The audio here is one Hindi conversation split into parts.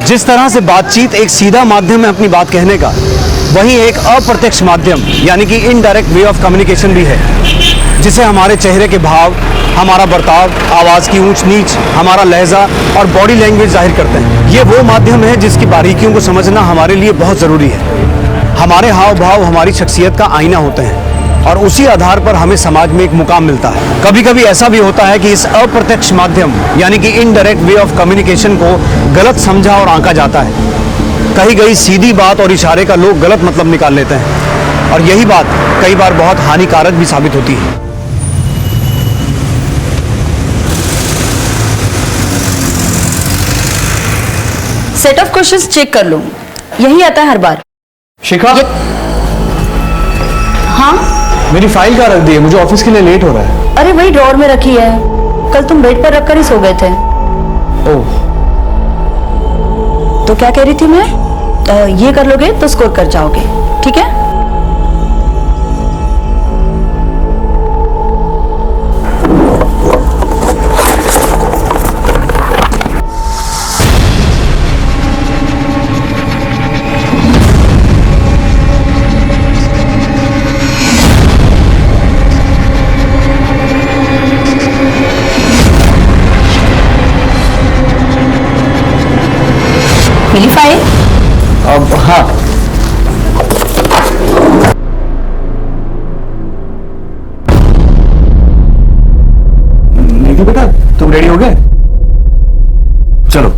जिस तरह से बातचीत एक सीधा माध्यम है अपनी बात कहने का, वहीं एक अप्रत्यक्ष माध्यम यानी कि इनडायरेक्ट वे ऑफ कम्युनिकेशन भी है, जिसे हमारे चेहरे के भाव, हमारा बर्ताव, आवाज़ की ऊंच नीच, हमारा लहजा और बॉडी लैंग्वेज जाहिर करते हैं। ये वो माध्यम है जिसकी बारीकियों को समझना हमारे लिए बहुत ज़रूरी है। हमारे हाव भाव हमारी शख्सियत का आईना होते हैं और उसी आधार पर हमें समाज में एक मुकाम मिलता है। कभी कभी ऐसा भी होता है कि इस अप्रत्यक्ष माध्यम यानी कि इनडायरेक्ट वे ऑफ कम्युनिकेशन को गलत समझा और आंका जाता है। कही गई सीधी बात और इशारे का लोग गलत मतलब निकाल लेते हैं और यही बात कई बार बहुत हानिकारक भी साबित होती है। सेट ऑफ क्वेश्चंस चेक कर लो, यही आता है हर बार। शिखा, हाँ मेरी फाइल कहाँ रख दी है? मुझे ऑफिस के लिए लेट हो रहा है। अरे वही ड्रॉअर में रखी है, कल तुम बेड पर रखकर ही सो गए थे। ओह, तो क्या कह रही थी मैं, ये कर लोगे तो स्कोर कर जाओगे, ठीक है? मिली फाइल? अब हाँ, निधि बेटा तुम रेडी हो गए? चलो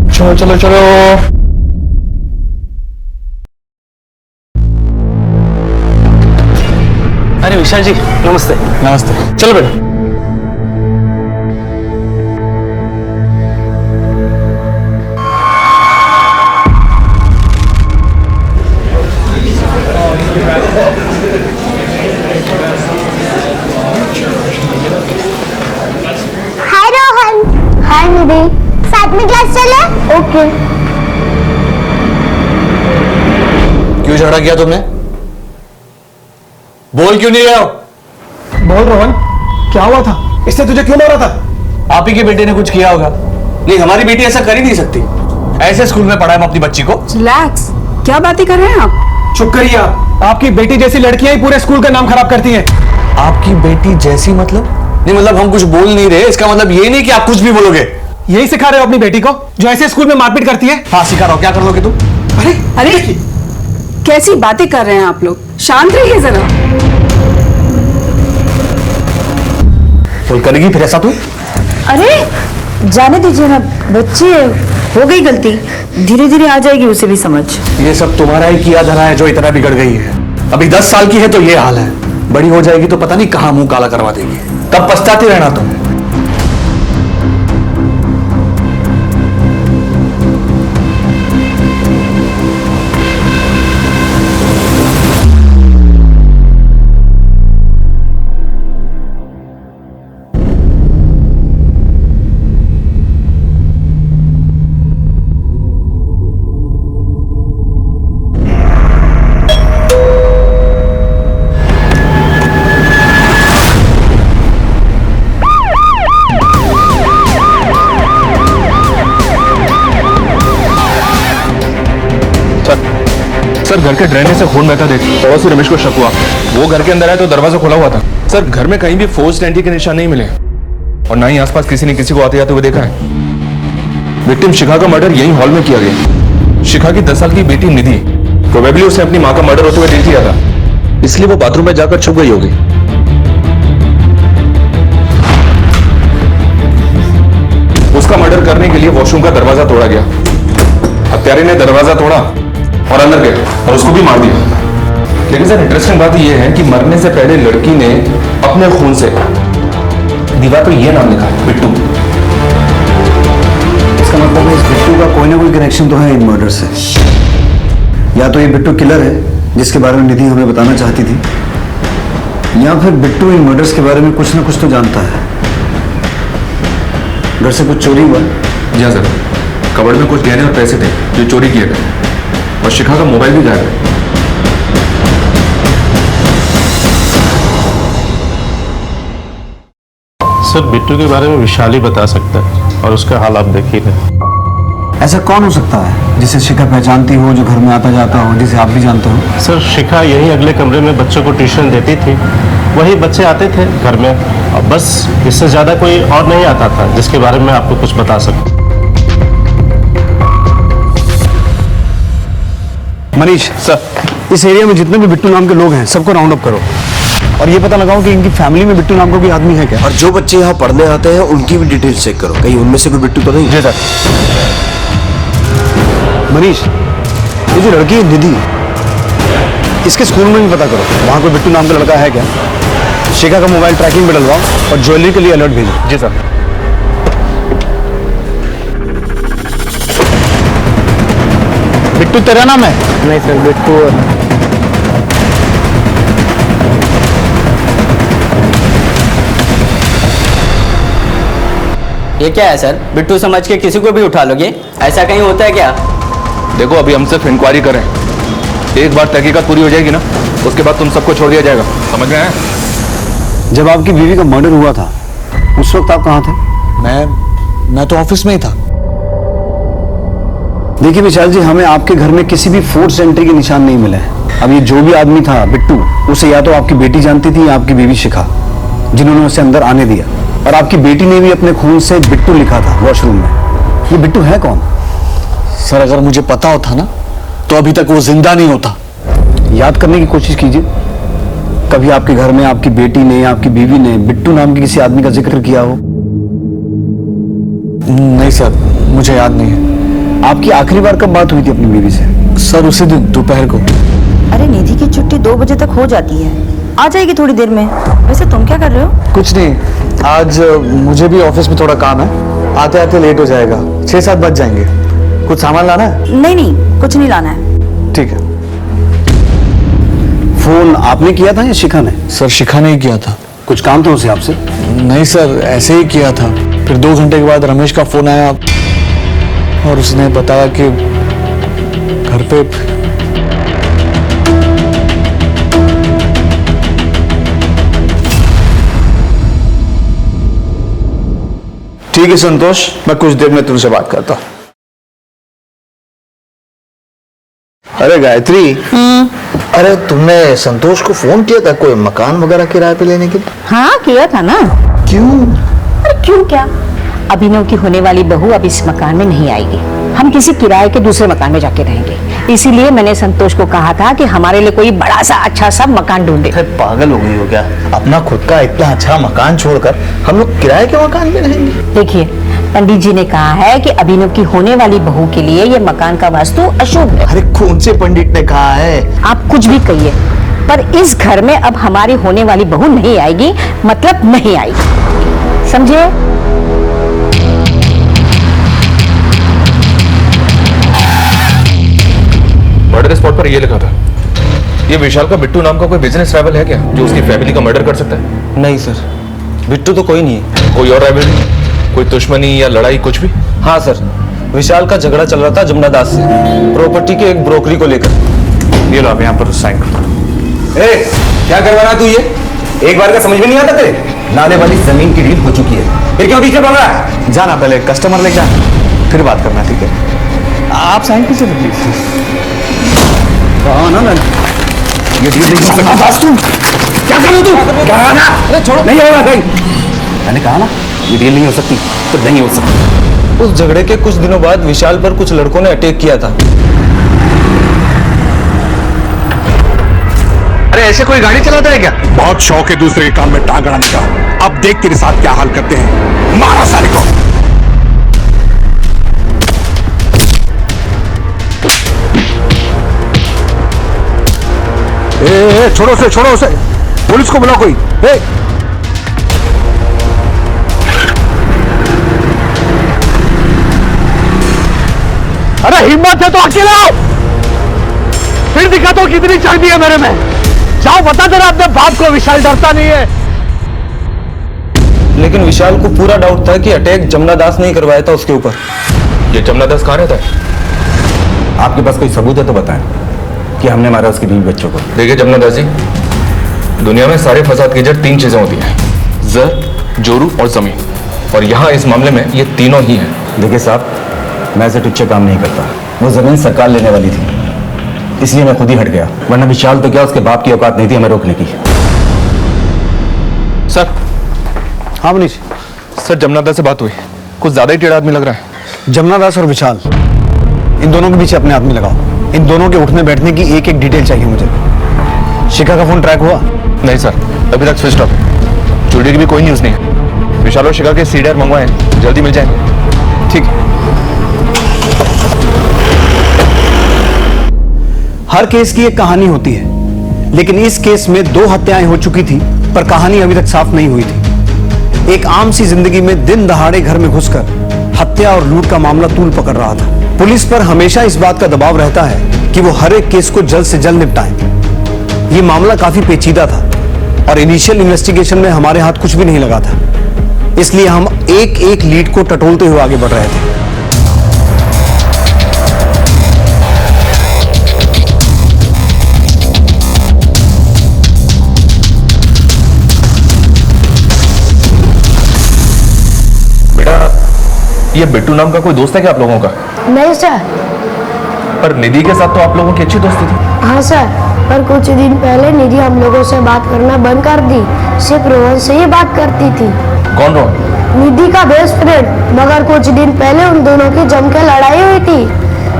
चलो चलो चलो। अरे विशाल जी नमस्ते। नमस्ते, चलो बेटा। हाय रोहन। हाय निधि, साथ में क्लास चले? ओके। क्यों झगड़ा किया तुमने? बोल क्यों नहीं रहे हो? बोल रोहन, क्या हुआ था? इससे तुझे क्यों मारा था? आप ही के बेटे ने कुछ किया होगा। नहीं, हमारी बेटी ऐसा कर ही नहीं सकती। ऐसे स्कूल में पढ़ाए हम अपनी बच्ची को। रिलैक्स, क्या बातें कर रहे हैं आप? चुप करिए आप। आपकी बेटी जैसी लड़कियां ही पूरे स्कूल का नाम खराब करती हैं। आपकी बेटी जैसी मतलब? नहीं मतलब हम कुछ बोल नहीं रहे, इसका मतलब ये नहीं कि आप कुछ भी बोलोगे। यही सिखा रहे हो अपनी बेटी को जो ऐसे स्कूल में मारपीट करती है? हाँ सिखा रहा हूं, क्या कर लोगे तुम? अरे अरे कैसी बातें कर रहे हैं आप लोग, शांत रहिए जरा। बोल करेगी फिर ऐसा तू? अरे जाने दीजिए ना, बच्ची है, हो गई गलती, धीरे धीरे आ जाएगी उसे भी समझ। ये सब तुम्हारा ही किया धरा है जो इतना बिगड़ गई है। अभी 10 साल की है तो ये हाल है, बड़ी हो जाएगी तो पता नहीं कहां मुंह काला करवा देगी, तब पछताती रहना तुम। सर घर के ड्रेनेज से खून बहता देख पड़ोसी रमेश को शक हुआ। वो घर के अंदर आया तो दरवाजा खुला हुआ था। सर घर में कहीं भी फोर्स्ड एंट्री के निशान नहीं मिले और ना ही आसपास किसी ने किसी को आते जाते हुए देखा है। विक्टिम शिखा का मर्डर यही हॉल में किया गया। शिखा की 10 साल की बेटी निधि, प्रोबेबली उसने अपनी मां का मर्डर होते हुए देख लिया था, इसलिए वो बाथरूम में जाकर छुप गई होगी। उसका मर्डर करने के लिए वॉशरूम का दरवाजा तोड़ा गया। हत्यारे ने दरवाजा तोड़ा और अंदर गया और उसको भी मार दिया। लेकिन सर इंटरेस्टिंग बात यह है कि मरने से पहले लड़की ने अपने खून से दीवार पर यह नाम लिखा है, बिट्टू। इसका मतलब है इस बिट्टू का कोई ना कोई कनेक्शन तो है इन मर्डर से। या तो ये बिट्टू किलर है जिसके बारे में निधि हमें बताना चाहती थी, या फिर बिट्टू इन मर्डर्स के बारे में कुछ ना कुछ तो जानता है। घर से कुछ चोरी हुआ? जी हाँ सर, कबर्ड में कुछ गहने और पैसे थे जो चोरी किए गए और शिखा का मोबाइल भी गायब है। सर बिट्टू के बारे में विशाल ही बता सकता है और उसका हाल आप देख ही रहे। ऐसा कौन हो सकता है जिसे शिखा पहचानती हो, जो घर में आता जाता हो, जिसे आप भी जानते हो? सर शिखा यही अगले कमरे में बच्चों को ट्यूशन देती थी, वही बच्चे आते थे घर में, और बस इससे ज़्यादा कोई और नहीं आता था जिसके बारे में आपको कुछ बता सकूं। मनीष सर, इस एरिया में जितने भी बिट्टू नाम के लोग हैं सबको राउंड अप करो और ये पता लगाओ कि इनकी फैमिली में बिट्टू नाम का कोई आदमी है क्या। और जो बच्चे यहाँ पढ़ने आते हैं उनकी भी डिटेल्स चेक करो, कहीं उनमें से कोई बिट्टू तो नहीं। जी सर। मनीष, ये जो लड़की है निधि, इसके स्कूल में भी पता करो वहाँ कोई बिट्टू नाम का लड़का है क्या। शिखा का मोबाइल ट्रैकिंग में डलवाओ और ज्वेलरी के लिए अलर्ट भेजो। जी सर। बिट्टू तेरा नाम है? नहीं सर, बिट्टू ये क्या है सर? बिट्टू समझ के किसी को भी उठा लोगे? ऐसा कहीं होता है क्या? देखो अभी हम सिर्फ इंक्वायरी करें, एक बार तहकीकात पूरी हो जाएगी ना, उसके बाद तुम सबको छोड़ दिया जाएगा, समझ में आया? जब आपकी बीवी का मर्डर हुआ था उस वक्त आप कहाँ थे? मैं तो ऑफिस में ही था। देखिए विशाल जी, हमें आपके घर में किसी भी फोर्स एंट्री के निशान नहीं मिले हैं। अब ये जो भी आदमी था बिट्टू, उसे या तो आपकी बेटी जानती थी या आपकी बीवी शिखा, जिन्होंने उसे अंदर आने दिया, और आपकी बेटी ने भी अपने खून से बिट्टू लिखा था वॉशरूम में। ये बिट्टू है कौन? सर अगर मुझे पता होता ना तो अभी तक वो जिंदा नहीं होता। याद करने की कोशिश कीजिए, कभी आपके घर में आपकी बेटी ने या आपकी बीवी ने बिट्टू नाम के किसी आदमी का जिक्र किया हो? नहीं सर, मुझे याद नहीं है। आपकी आखिरी बार कब बात हुई थी अपनी बीवी से? सर उसी दिन दोपहर को। अरे निधि की छुट्टी 2 बजे तक हो जाती है, आ जाएगी थोड़ी देर में। वैसे तुम क्या कर रहे हो? कुछ नहीं, आज मुझे भी ऑफिस में थोड़ा काम है, आते आते लेट हो जाएगा, 6-7 बज जाएंगे। कुछ सामान लाना है? नहीं, कुछ नहीं लाना है। ठीक है। फोन आपने किया था या शिखा ने? सर शिखा ने ही किया था। कुछ काम था उसे आपसे? नहीं सर, ऐसे ही किया था। फिर 2 घंटे के बाद रमेश का फोन आया और उसने बताया कि घर पे ठीक है संतोष, मैं कुछ देर में तुमसे बात करता हूँ। अरे गायत्री, अरे तुमने संतोष को फोन किया था कोई मकान वगैरह किराए पे लेने के लिए? हाँ किया था ना। क्यों? अरे क्यों क्या, अभिनव की होने वाली बहू अब इस मकान में नहीं आएगी, हम किसी किराए के दूसरे मकान में जाके रहेंगे। इसीलिए मैंने संतोष को कहा था कि हमारे लिए कोई बड़ा सा अच्छा सा मकान ढूंढे। पागल हो गई हो क्या? अपना खुद का इतना अच्छा मकान छोड़कर हम लोग किराए के मकान में रहेंगे? देखिए पंडित जी ने कहा है कि अभिनव की होने वाली बहू के लिए ये मकान का वास्तु अशुभ है। अरे कौन से पंडित ने कहा है? आप कुछ भी कहिए, पर इस घर में अब हमारी होने वाली बहू नहीं आएगी, मतलब नहीं आएगी, समझे? मर्डर स्पॉट पर ये लिखा था। ये विशाल का बिट्टू नाम का कोई बिजनेस राइवल है क्या जो उसकी फैमिली का मर्डर कर सकता है? नहीं सर, बिट्टू तो कोई नहीं है। कोई और राइवलरी, कोई दुश्मनी या लड़ाई कुछ भी? हाँ सर, विशाल का झगड़ा चल रहा था जमुना दास से, प्रॉपर्टी के एक ब्रोकरी को लेकर। ये लो आप यहाँ पर साइन करो। क्या करवा रहा तू ये? एक बार का समझ में नहीं आता तेरे? नाले वाली जमीन की डील हो चुकी है, फिर क्यों पीछे पड़ रहा है? जाना, पहले कस्टमर लेके जा, फिर बात करना, ठीक है? आप साइन कीजिए प्लीज। हाँ ना मैं ये डील नहीं हो सकती। क्या कर रहे हो तू? कहा ना, अरे छोड़ो, नहीं होगा कहीं। मैंने कहा ना ये डील नहीं हो सकती तो नहीं हो सकती। उस झगड़े के कुछ दिनों बाद विशाल पर कुछ लड़कों ने अटैक किया था। अरे ऐसे कोई गाड़ी चलाता है क्या? बहुत शौक है दूसरे के काम में टांग अड़ाने का। अब देख तेरे साथ क्या हाल करते हैं। मारा साले को। छोड़ो उसे, पुलिस को बुलाओ कोई। अरे हिम्मत है तो अकेले आओ, फिर दिखा दो कितनी चर्बी है मेरे में। जाओ बता देना अपने बाप को, विशाल डरता नहीं है। लेकिन विशाल को पूरा डाउट था कि अटैक जमुना दास ने ही करवाया था उसके ऊपर। ये जमुना दास कहाँ रहता है? आपके पास कोई सबूत है तो बताएं कि हमने मारा उसकी बीवी बच्चों को। देखिए जमुना दास जी, दुनिया में सारे फसाद की जड़ 3 चीजें होती हैं: जर, जोरू और जमीन, और यहाँ इस मामले में ये तीनों ही हैं। देखिए साहब, मैं ऐसे टुच्चे काम नहीं करता। वो जमीन सरकार लेने वाली थी, इसलिए मैं खुद ही हट गया, वरना विशाल तो क्या उसके बाप की औकात नहीं थी हमें रोकने की। सर। हाँ मनीष। सर, जमुना दास से बात हुई, कुछ ज्यादा ही टेढ़ा आदमी लग रहा है। जमुना दास और विशाल, इन दोनों के पीछे अपने आदमी लगाओ। इन दोनों के उठने बैठने की एक एक डिटेल चाहिए मुझे। शिखा का फोन ट्रैक हुआ? नहीं सर, अभी तक स्विच ऑफ है। चोरी की भी कोई न्यूज नहीं है। विशाल और शिखा के सीडीआर मंगवाए, जल्दी मिल जाएंगे। ठीक है। हर केस की एक कहानी होती है, लेकिन इस केस में 2 हत्याएं हो चुकी थी, पर कहानी अभी तक साफ नहीं हुई थी। एक आम सी जिंदगी में दिन दहाड़े घर में घुसकर हत्या और लूट का मामला तूल पकड़ रहा था। पुलिस पर हमेशा इस बात का दबाव रहता है कि वो हर एक केस को जल्द से जल्द निपटाएं। ये मामला काफी पेचीदा था और इनिशियल इन्वेस्टिगेशन में हमारे हाथ कुछ भी नहीं लगा था, इसलिए हम एक एक लीड को टटोलते हुए आगे बढ़ रहे थे। ये बिट्टू नाम का कोई दोस्त है क्या आप लोगों का? नहीं सर। पर निधि के साथ तो आप लोगों की अच्छी दोस्ती थी। हाँ सर, पर कुछ दिन पहले निधि हम लोगों से बात करना बंद कर दी। सिर्फ रोहन से ही बात करती थी। कौन रोहन? निधि का बेस्ट फ्रेंड। मगर कुछ दिन पहले उन दोनों की जम के लड़ाई हुई थी।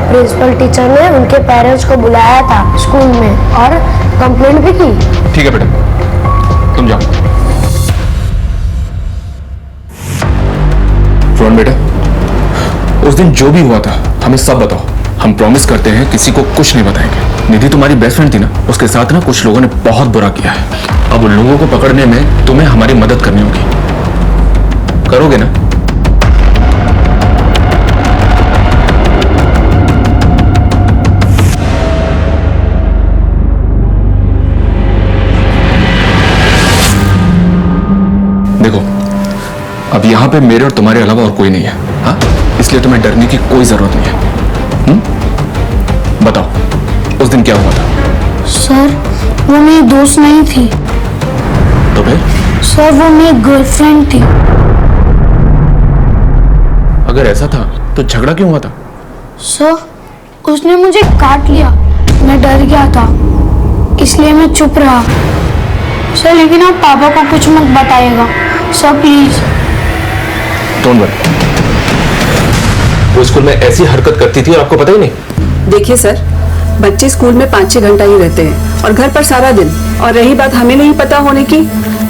प्रिंसिपल टीचर ने उनके पेरेंट्स को बुलाया था स्कूल में और कंप्लेंट भी की। ठीक है बेटा, तुम जाओ। रोहन बेटा, उस दिन जो भी हुआ था हमें सब बताओ। हम प्रॉमिस करते हैं किसी को कुछ नहीं बताएंगे। निधि तुम्हारी बेस्ट फ्रेंड थी ना, उसके साथ ना कुछ लोगों ने बहुत बुरा किया है। अब उन लोगों को पकड़ने में तुम्हें हमारी मदद करनी होगी। करोगे ना? देखो, अब यहां पे मेरे और तुम्हारे अलावा और कोई नहीं है, हाँ? इसलिए तुम्हें डरने की कोई जरूरत नहीं है। बताओ, उस दिन क्या हुआ था? सर, वो मेरी दोस्त नहीं थी। तो फिर? सर, वो मेरी गर्लफ्रेंड थी। अगर ऐसा था तो झगड़ा क्यों हुआ था? सर, उसने मुझे काट लिया। मैं डर गया था, इसलिए मैं चुप रहा। सर, लेकिन आप पापा को कुछ मत बताइएगा सर, प्लीज। Don't worry. वो स्कूल में ऐसी हरकत करती थी और आपको पता ही नहीं? देखिए सर, बच्चे स्कूल में 5-6 घंटा ही रहते हैं और घर पर सारा दिन। और रही बात हमें नहीं पता होने की,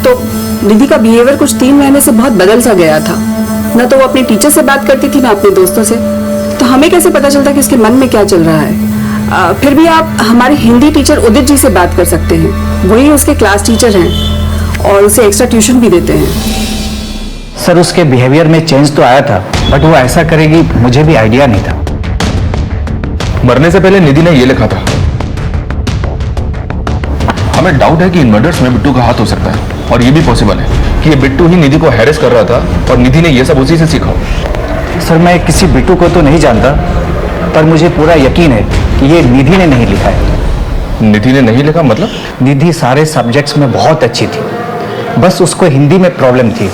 तो निधि का बिहेवियर कुछ 3 महीने से बहुत बदल सा गया था। न तो वो अपने टीचर से बात करती थी, ना अपने दोस्तों से। तो हमें कैसे पता चलता कि उसके मन में क्या चल रहा है? फिर भी आप हमारे हिंदी टीचर उदित जी से बात कर सकते हैं। वही उसके क्लास टीचर हैं और उसे एक्स्ट्रा ट्यूशन भी देते हैं। सर, उसके बिहेवियर में चेंज तो आया था, बट वो ऐसा करेगी मुझे भी आइडिया नहीं था। मरने से पहले निधि ने ये लिखा था। हमें डाउट है कि इन मर्डर्स में बिट्टू का हाथ हो सकता है, और ये भी पॉसिबल है कि ये बिट्टू ही निधि को हैरेस कर रहा था और निधि ने ये सब उसी से सीखा। सर, मैं किसी बिट्टू को तो नहीं जानता, पर मुझे पूरा यकीन है कि ये निधि ने नहीं लिखा है। निधि ने नहीं लिखा मतलब? निधि सारे सब्जेक्ट्स में बहुत अच्छी थी, बस उसको हिंदी में प्रॉब्लम थी।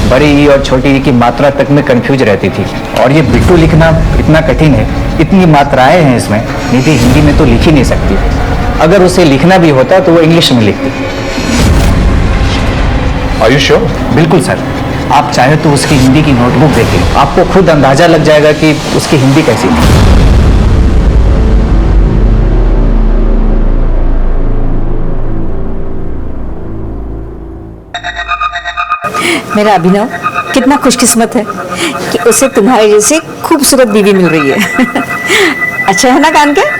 बड़ी ई और छोटी ई की मात्रा तक में कंफ्यूज रहती थी, और ये बिट्टू लिखना इतना कठिन है, इतनी मात्राएं हैं इसमें, निधि हिंदी में तो लिख ही नहीं सकती। अगर उसे लिखना भी होता तो वो इंग्लिश में लिखती। Are you sure? बिल्कुल सर, आप चाहे तो उसकी हिंदी की नोटबुक देखें, आपको खुद अंदाजा लग जाएगा कि उसकी हिंदी कैसी थी। मेरा अभिनव कितना खुशकिस्मत है कि उसे तुम्हारे जैसे खूबसूरत बीवी मिल रही है। अच्छा है ना कान के?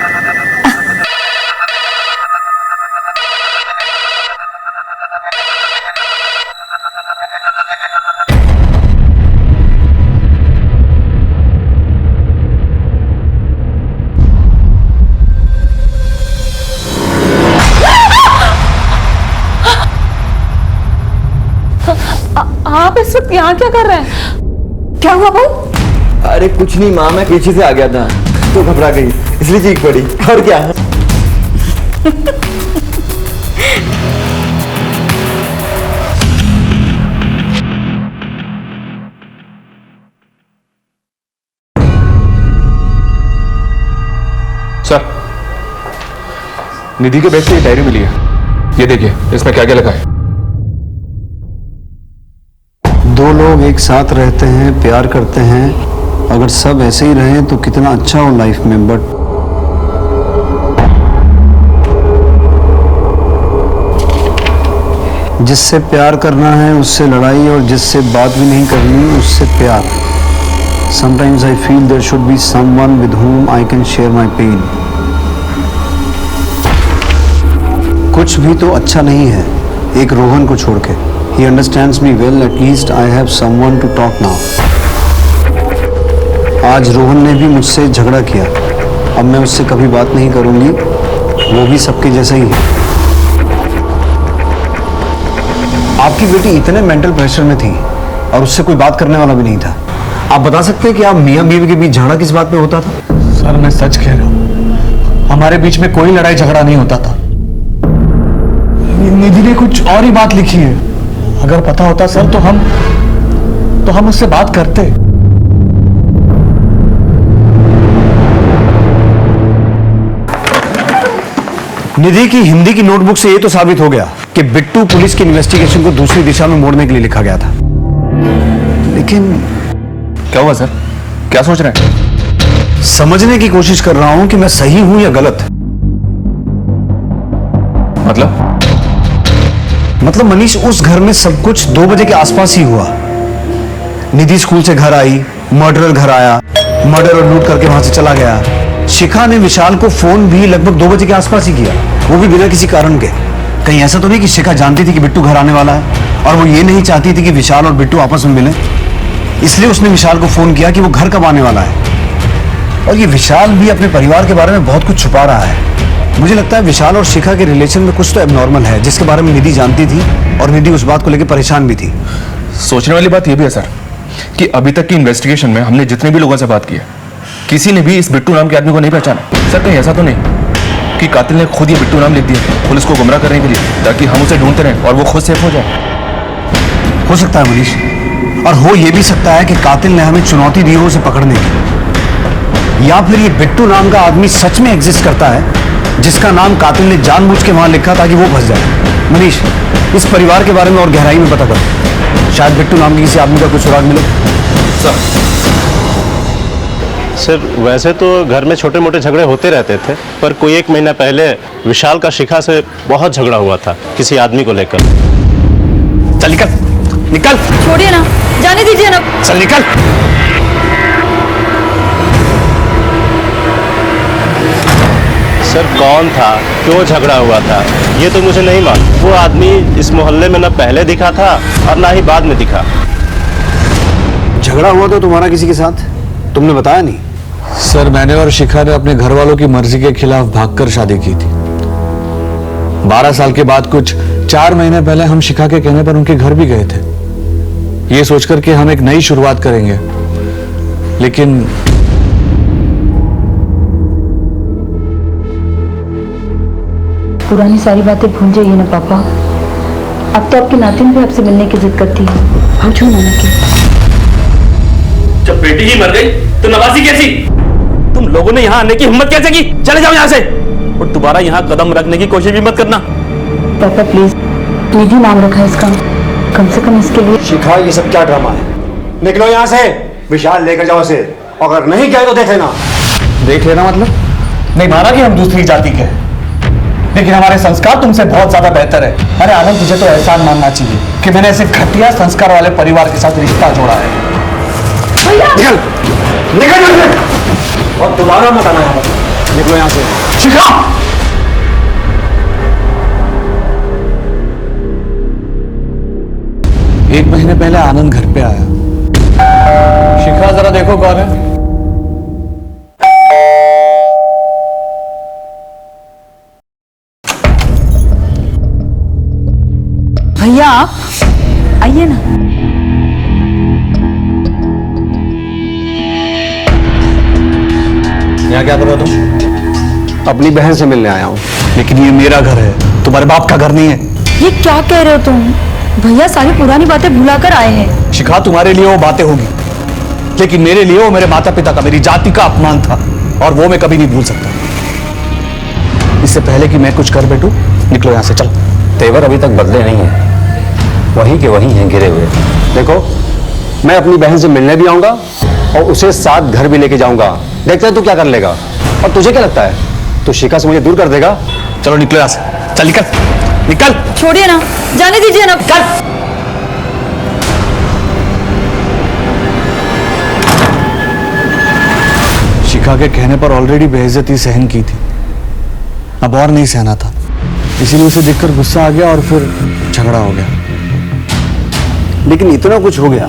आप इस वक्त यहाँ क्या कर रहे हैं? क्या हुआ बहू? अरे कुछ नहीं माँ, मैं पीछे से आ गया था तो घबरा गई, इसलिए चीख पड़ी। और क्या? निधि के बैग से ये डायरी मिली है, ये देखिए इसमें क्या क्या लिखा है। दो लोग एक साथ रहते हैं, प्यार करते हैं, अगर सब ऐसे ही रहें तो कितना अच्छा हो लाइफ में, बट जिससे प्यार करना है उससे लड़ाई, और जिससे बात भी नहीं करनी उससे प्यार। Sometimes I feel there should be someone with whom I can share my pain. कुछ भी तो अच्छा नहीं है एक रोहन को छोड़ के। He understands me well, at least I have someone to talk now. आज रोहन ने भी मुझसे झगड़ा किया, अब मैं उससे कभी बात नहीं करूंगी, वो भी सबके जैसा ही है। आपकी बेटी इतने मेंटल प्रेशर में थी और उससे कोई बात करने वाला भी नहीं था। आप बता सकते हैं कि आप मियां बीवी के बीच झगड़ा किस बात पे होता था? सर मैं सच कह रहा हूं, हमारे बीच में कोई लड़ाई झगड़ा नहीं होता था। निधि ने कुछ और ही बात लिखी है, अगर पता होता सर तो हम उससे बात करते। निधि की हिंदी की नोटबुक से यह तो साबित हो गया कि बिट्टू पुलिस की इन्वेस्टिगेशन को दूसरी दिशा में मोड़ने के लिए लिखा गया था, लेकिन क्या हुआ सर, क्या सोच रहे हैं? समझने की कोशिश कर रहा हूं कि मैं सही हूं या गलत। मतलब मनीष, उस घर में सब कुछ 2 बजे के आसपास ही हुआ। निधि स्कूल से घर आई, मर्डरर घर आया, मर्डर और लूट करके वहां से चला गया। शिखा ने विशाल को फोन भी लगभग 2 बजे के आसपास ही किया, वो भी बिना किसी कारण के। कहीं ऐसा तो नहीं कि शिखा जानती थी कि बिट्टू घर आने वाला है और वो ये नहीं चाहती थी कि विशाल और बिट्टू आपस में मिलें, इसलिए उसने विशाल को फोन किया कि वो घर कब आने वाला है। और ये विशाल भी अपने परिवार के बारे में बहुत कुछ छुपा रहा है। मुझे लगता है विशाल और शिखा के रिलेशन में कुछ तो एबनॉर्मल है, जिसके बारे में निधि जानती थी और निधि उस बात को लेकर परेशान भी थी। सोचने वाली बात यह भी है सर कि अभी तक की इन्वेस्टिगेशन में हमने जितने भी लोगों से बात की है, किसी ने भी इस बिट्टू नाम के आदमी को नहीं पहचाना। सर कहीं ऐसा तो नहीं कि कातिल ने खुद ये बिट्टू नाम लिख दिया पुलिस को गुमराह करने के लिए, ताकि हम उसे ढूंढते रहें और वो खुद सेफ हो जाए? हो सकता है मनीष, और हो ये भी सकता है कि कातिल ने हमें चुनौती दी हो उसे पकड़ने की, या फिर ये बिट्टू नाम का आदमी सच में एग्जिस्ट करता है जिसका नाम कातिल ने जानबूझ के वहां लिखा ताकि वो फंस जाए। मनीष, इस परिवार के बारे में और गहराई में पता करो, शायद बिट्टू नाम के किसी आदमी का कुछ सुराग मिले। सर वैसे तो घर में छोटे मोटे झगड़े होते रहते थे, पर कोई 1 महीना पहले विशाल का शिखा से बहुत झगड़ा हुआ था किसी आदमी को लेकर। चल निकल निकल, छोड़िए ना, जाने दीजिए ना। चल निकल। सर कौन था, क्यों झगड़ा हुआ था, ये तो मुझे नहीं मालूम। वो आदमी इस मोहल्ले में न पहले दिखा था और ना ही बाद में दिखा। झगड़ा हुआ तो तुम्हारा किसी के साथ, तुमने बताया नहीं? सर मैंने और शिखा ने अपने घर वालों की मर्जी के खिलाफ भागकर शादी की थी। 12 साल के बाद कुछ 4 महीने पहले हम शिखा के कहने पर उनके घर भी गए थे, ये सोचकर कि हम एक नई शुरुआत करेंगे। लेकिन पुरानी सारी बातें भूल जाइए ना पापा। अब तो आपके नातिन भी आपसे मिलने की जिद करती है। पूछो नाना की। जब बेटी ही मर गई तो नवाजी कैसी? तुम लोगों ने यहाँ आने की हिम्मत कैसे की? चले जाओ यहाँ से और दोबारा यहाँ कदम रखने की कोशिश भी मत करना। पापा प्लीज, निधि नाम रखा है इसका, कम से कम इसके लिए। शिखा, ये सब क्या ड्रामा है? निकलो यहाँ से, विशाल लेकर जाओ उसे, अगर नहीं गए तो देख लेना। देख लेना मतलब? नहीं माना कि हम दूसरी जाति के हैं, लेकिन हमारे संस्कार तुमसे बहुत ज्यादा बेहतर है। अरे आनंद, तुझे तो एहसान मानना चाहिए कि मैंने ऐसे घटिया संस्कार वाले परिवार के साथ रिश्ता जोड़ा है। निकल निकल यहाँ से, और दोबारा मत आना यहाँ पर। निकलो यहाँ से। शिखा! एक महीने पहले आनंद घर पे आया। शिखा जरा देखो कौन है। भैया आप आइए ना। यहाँ क्या कर रहे हो तुम? अपनी बहन से मिलने आया हूँ। लेकिन ये मेरा घर है, तुम्हारे बाप का घर नहीं है। ये क्या कह रहे हो तुम? भैया सारी पुरानी बातें भुलाकर आए हैं। शिखा, तुम्हारे लिए वो बातें होगी, लेकिन मेरे लिए वो मेरे माता पिता का, मेरी जाति का अपमान था, और वो मैं कभी नहीं भूल सकता। इससे पहले कि मैं कुछ कर बैठूं, निकलो यहाँ से, चलो। तेवर अभी तक बदले नहीं हैं, वही के वही हैं गिरे हुए। देखो, मैं अपनी बहन से मिलने भी आऊंगा और उसे साथ घर भी लेके जाऊंगा। देखते हैं तू क्या कर लेगा। और तुझे क्या लगता है, तू शिखा से मुझे दूर कर देगा? चलो निकलो यहाँ से, चल निकल निकल। छोड़िए ना, जाने दीजिए ना। चल। शिखा के कहने पर ऑलरेडी बेइज्जती सहन की थी, अब और नहीं सहना था। इसीलिए उसे देखकर गुस्सा आ गया और फिर झगड़ा हो गया। लेकिन इतना कुछ हो गया,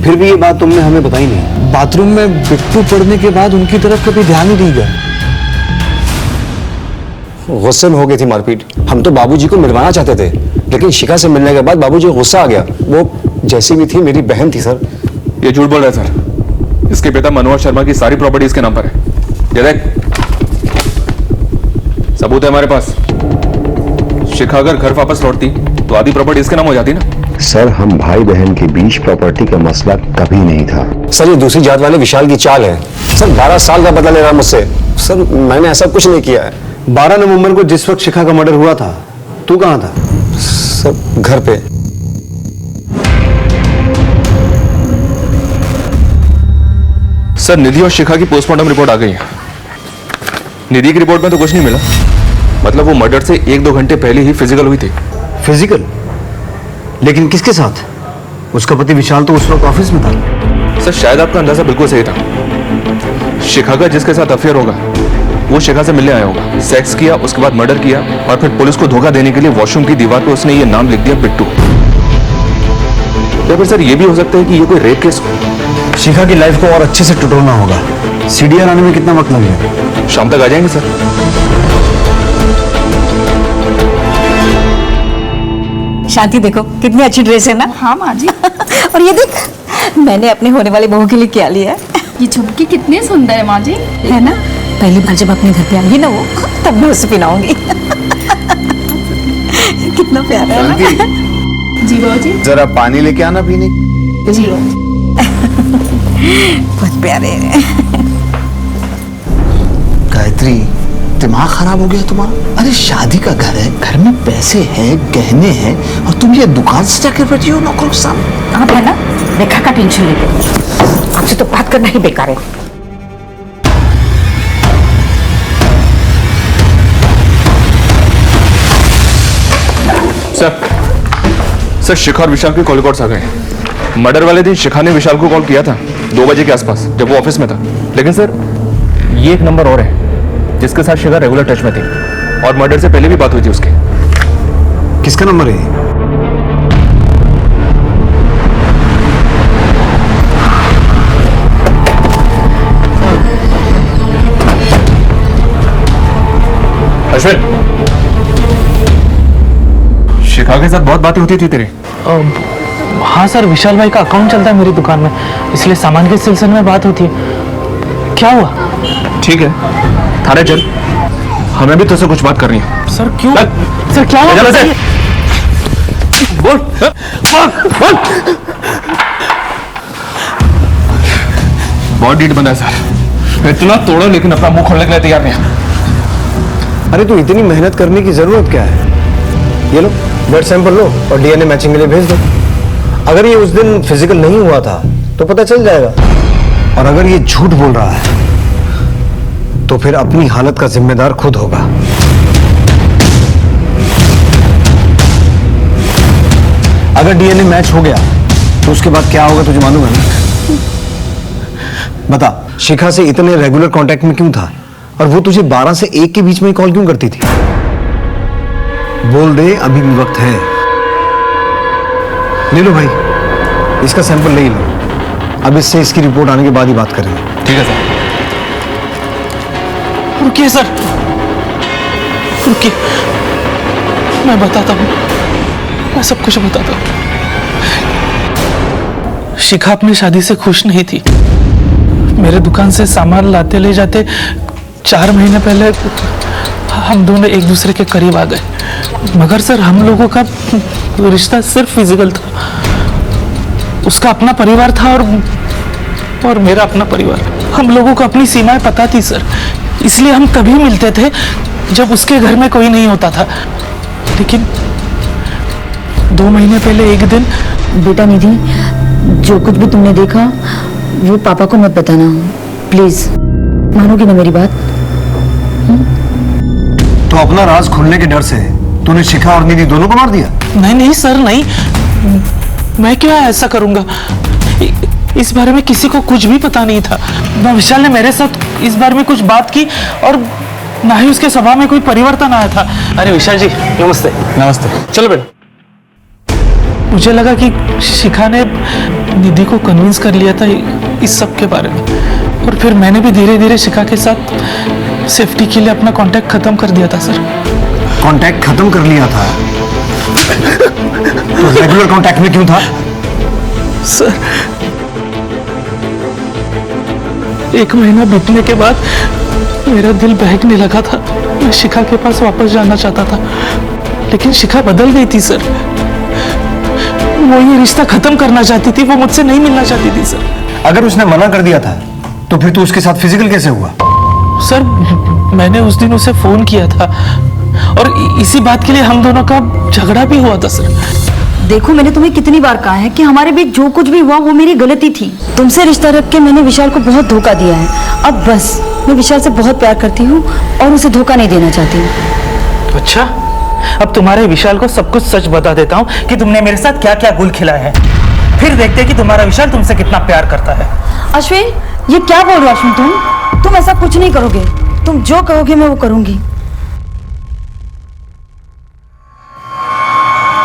फिर भी ये बात तुमने हमें बताई नहीं। बाथरूम में बिट्टू पड़ने के बाद उनकी तरफ कभी ध्यान ही नहीं गया। गुस्से में हो गई थी मारपीट। हम तो बाबूजी को मिलवाना चाहते थे, लेकिन शिखा से मिलने के बाद बाबूजी को गुस्सा आ गया। वो जैसी भी थी मेरी बहन थी सर। ये झूठ बोल रहा है सर। इसके पिता मनोहर शर्मा की सारी प्रॉपर्टी इसके नाम पर है। ये देख, सबूत है हमारे पास। शिखा अगर घर वापस लौटती तो आधी प्रॉपर्टी इसके नाम हो जाती ना। सर, हम भाई बहन के बीच प्रॉपर्टी का मसला कभी नहीं था। सर, ये दूसरी जात वाले विशाल की चाल है। सर, 12 साल का बदला ले रहा मुझसे। सर, मैंने ऐसा कुछ नहीं किया है। 12 नवंबर को जिस वक्त शिखा का मर्डर हुआ था, तू कहाँ था? सर, घर पे। सर, निधि और शिखा की पोस्टमार्टम रिपोर्ट आ गई है। निधि की रिपोर्ट में तो कुछ नहीं मिला, मतलब वो मर्डर से 1-2 घंटे पहले ही फिजिकल हुई थी। फिजिकल? लेकिन किसके साथ? उसका पति विशाल तो उस वक्त ऑफिस में था। सर, शायद आपका अंदाजा बिल्कुल सही था। शिखा का जिसके साथ अफेयर होगा वो शिखा से मिलने आया होगा, सेक्स किया, उसके बाद मर्डर किया और फिर पुलिस को धोखा देने के लिए वॉशरूम की दीवार पर उसने ये नाम लिख दिया, बिट्टू। या फिर सर ये भी हो सकता है कि ये कोई रेप केस हो। शिखा की लाइफ को और अच्छे से टटोलना होगा। सीडीआर आने में कितना वक्त लगेगा? शाम तक आ जाएंगे सर। शांति देखो कितनी अच्छी ड्रेस है ना। हाँ माँ जी। और ये देख, मैंने अपने होने वाली बहू के लिए क्या लिया है। ये झुमकी कितनी सुंदर है माँ जी। है ना, पहली बार जब अपने घर पे आएंगी ना वो, तब मैं उसे पहनाऊंगी। कितना प्यारा है ना। जी बाबू जी। जरा पानी लेके आना पीने। जी बहुत प्यारे हैं। गायत्री, दिमाग खराब हो गया तुम्हारा? अरे शादी का घर है, घर में पैसे हैं, गहने हैं, और तुम ये दुकान से जाकर बैठी हो नौकरों के सामने। आप है ना, रेखा का टेंशन लेते, आपसे तो बात करना ही बेकार है। सर, शिखा और विशाल के कॉल रिकॉर्ड्स आ गए। मर्डर वाले दिन शिखा ने विशाल को कॉल किया था 2 बजे के आसपास, जब वो ऑफिस में था। लेकिन सर, ये एक नंबर और है जिसके साथ शिखा रेगुलर टच में थी और मर्डर से पहले भी बात हुई थी उसकी। किसका नंबर है? अश्विन, शिखा के साथ बहुत बातें होती थी तेरी? हाँ सर, विशाल भाई का अकाउंट चलता है मेरी दुकान में, इसलिए सामान के सिलसिले में बात होती है। क्या हुआ? ठीक है, थाने चल, हमें भी तुझसे कुछ बात करनी है। सर क्यों? सर क्या हुआ? बोल, बोल। बहुत डीट बंदा है सर, इतना तोड़ो लेकिन अपना मुंह खोलने के लिए तैयार नहीं है। अरे तो इतनी मेहनत करने की जरूरत क्या है? ये लो, ब्लड सैंपल लो और डीएनए मैचिंग के लिए भेज दो। अगर ये उस दिन फिजिकल नहीं हुआ था तो पता चल जाएगा, और अगर ये झूठ बोल रहा है तो फिर अपनी हालत का जिम्मेदार खुद होगा। अगर डीएनए मैच हो गया तो उसके बाद क्या होगा तुझे मालूम है ना? बता, शिखा से इतने रेगुलर कांटेक्ट में क्यों था, और वो तुझे 12 से 1 के बीच में कॉल क्यों करती थी? बोल दे, अभी भी वक्त है। ले लो भाई, इसका सैंपल ले लो। अब इससे इसकी रिपोर्ट आने के बाद ही बात करेंगे। ठीक है सर। रुकिए सर, रुकिए, मैं बताता हूँ, मैं सब कुछ बताता हूँ। शिखा अपनी शादी से खुश नहीं थी। मेरे दुकान से सामान लाते ले जाते 4 महीने पहले हम दोनों एक दूसरे के करीब आ गए, मगर सर हम लोगों का रिश्ता सिर्फ फिजिकल था। उसका अपना परिवार था और मेरा अपना परिवार। हम लोगों को अपनी सीमाएं पता थी सर, इसलिए हम तभी मिलते थे जब उसके घर में कोई नहीं होता था। लेकिन 2 महीने पहले एक दिन। बेटा निधि, जो कुछ भी तुमने देखा वो पापा को मत बताना, प्लीज। मानोगी ना मेरी बात? तो अपना राज खुलने के डर से तूने शिखा और निधि दोनों को मार दिया? नहीं नहीं सर, नहीं, मैं क्या ऐसा करूंगा? इस बारे में किसी को कुछ भी पता नहीं था। ना विशाल ने मेरे साथ इस बारे में कुछ बात की और ना ही उसके स्वभाव में कोई परिवर्तन आया था। अरे विशाल जी नमस्ते। नमस्ते। चलो बेटा। मुझे लगा कि शिखा ने निधि को कन्विंस कर लिया था इस सब के बारे में, और फिर मैंने भी धीरे धीरे शिखा के साथ सेफ्टी के लिए अपना कांटेक्ट खत्म कर दिया था सर। कांटेक्ट खत्म कर लिया था? तो रेगुलर कांटेक्ट में क्यों था? सर 1 महीना बीतने के बाद मेरा दिल बहकने लगा था। मैं शिखा के पास वापस जाना चाहता था, लेकिन शिखा बदल गई थी सर। वो ये रिश्ता खत्म करना चाहती थी, वो मुझसे नहीं मिलना चाहती थी सर। अगर उसने मना कर दिया था तो फिर तू उसके साथ फिजिकल कैसे हुआ? सर मैंने उस दिन उसे फोन किया था और इसी बात के लिए हम दोनों का झगड़ा भी हुआ था सर। देखो, मैंने तुम्हें कितनी बार कहा है कि हमारे बीच जो कुछ भी हुआ वो मेरी गलती थी। तुमसे रिश्ता रख के मैंने विशाल को बहुत धोखा दिया है। अब बस, मैं विशाल से बहुत प्यार करती हूँ और उसे धोखा नहीं देना चाहती हूँ। अच्छा, अब तुम्हारे विशाल को सब कुछ सच बता देता हूँ कि तुमने मेरे साथ क्या क्या गुल खिलाए हैं, फिर देखते हैं कि तुम्हारा विशाल तुमसे कितना प्यार करता है। अश्विन, ये क्या बोल रहे हो अश्विन? तुम ऐसा कुछ नहीं करोगे। तुम जो कहोगे मैं वो करूंगी।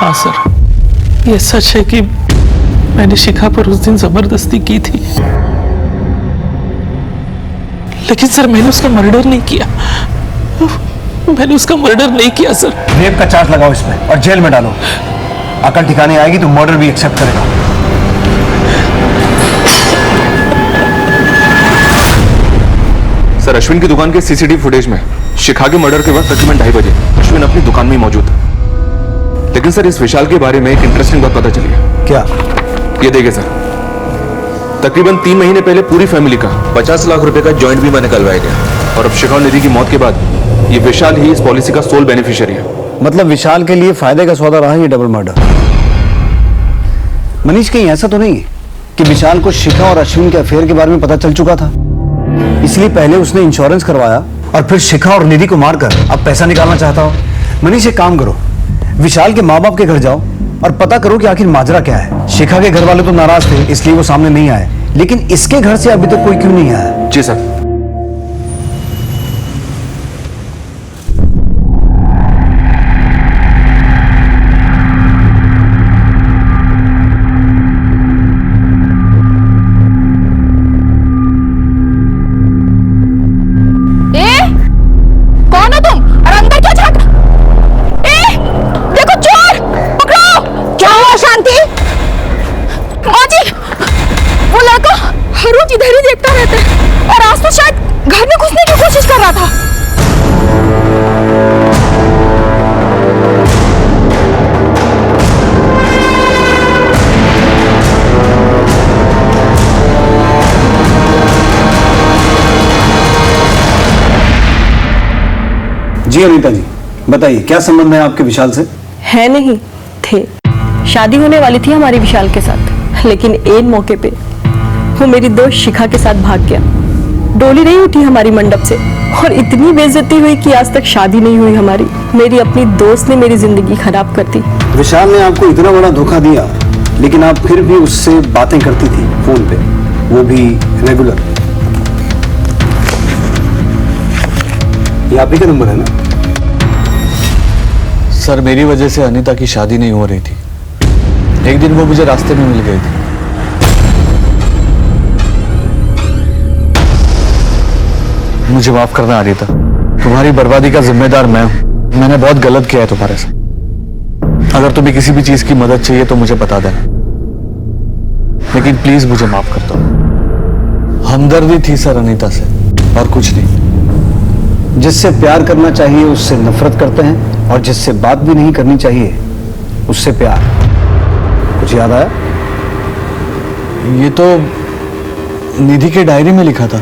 हाँ सर, ये सच है कि मैंने शिखा पर उस दिन जबरदस्ती की थी, लेकिन सर मैंने उसका मर्डर नहीं किया। मैंने उसका मर्डर नहीं किया सर। रेप का चार्ज लगाओ इसमें और जेल में डालो। अकल ठिकाने आएगी तो मर्डर भी एक्सेप्ट करेगा। सर अश्विन की दुकान के सीसीटीवी फुटेज में शिखा के मर्डर के वक्त तकरीबन 2:30 बजे अश्विन अपनी दुकान में ही मौजूद था। लेकिन सर इस विशाल के बारे में एक इंटरेस्टिंग बात पता चली है। क्या? ये देखिए सर, तकरीबन 3 महीने पहले पूरी फैमिली का 50 लाख रुपए का जॉइंट बीमा निकलवाया गया, और अब शिखा और निधि की मौत के बाद ये विशाल ही इस पॉलिसी का सोल बेनिफिशियरी है। मतलब विशाल के लिए फायदे का सौदा रहा ये डबल मर्डर। मनीष, कहीं ऐसा तो नहीं है कि विशाल को शिखा और अश्विन के अफेयर के बारे में पता चल चुका था, इसलिए पहले उसने इंश्योरेंस करवाया और फिर शिखा और निधि को मारकर अब पैसा निकालना चाहता हो? मनीष, एक काम करो, विशाल के माँ बाप के घर जाओ और पता करो कि आखिर माजरा क्या है। शिखा के घर वाले तो नाराज थे इसलिए वो सामने नहीं आए, लेकिन इसके घर से अभी तक कोई क्यों नहीं आया? जी सर। रोज इधर ही देखता रहता है और आज तो शायद घर में घुसने की कोशिश कर रहा था। जी अनीता जी, बताइए क्या संबंध है आपके विशाल से? है नहीं थे, शादी होने वाली थी हमारी विशाल के साथ, लेकिन एन मौके पे वो मेरी दोस्त शिखा के साथ भाग गया। डोली नहीं उठी हमारी मंडप से और इतनी बेइज्जती हुई कि आज तक शादी नहीं हुई हमारी। मेरी अपनी दोस्त ने मेरी जिंदगी खराब कर दी। विशाल ने आपको इतना बड़ा धोखा दिया, लेकिन आप फिर भी उससे बातें करती थी फोन पे, वो भी रेगुलर। ये आप ही का नंबर है ना? सर मेरी वजह से अनीता की शादी नहीं हो रही थी। एक दिन वो मुझे रास्ते में मिल गई थी। मुझे माफ करना अनीता, तुम्हारी बर्बादी का जिम्मेदार मैं हूं। मैंने बहुत गलत किया है तुम्हारे साथ। अगर तुम्हें किसी भी चीज की मदद चाहिए तो मुझे बता देना, लेकिन प्लीज मुझे माफ कर दो। हमदर्दी थी सर अनीता से, और कुछ नहीं। जिससे प्यार करना चाहिए उससे नफरत करते हैं, और जिससे बात भी नहीं करनी चाहिए उससे प्यार। कुछ याद आया? ये तो निधि के डायरी में लिखा था।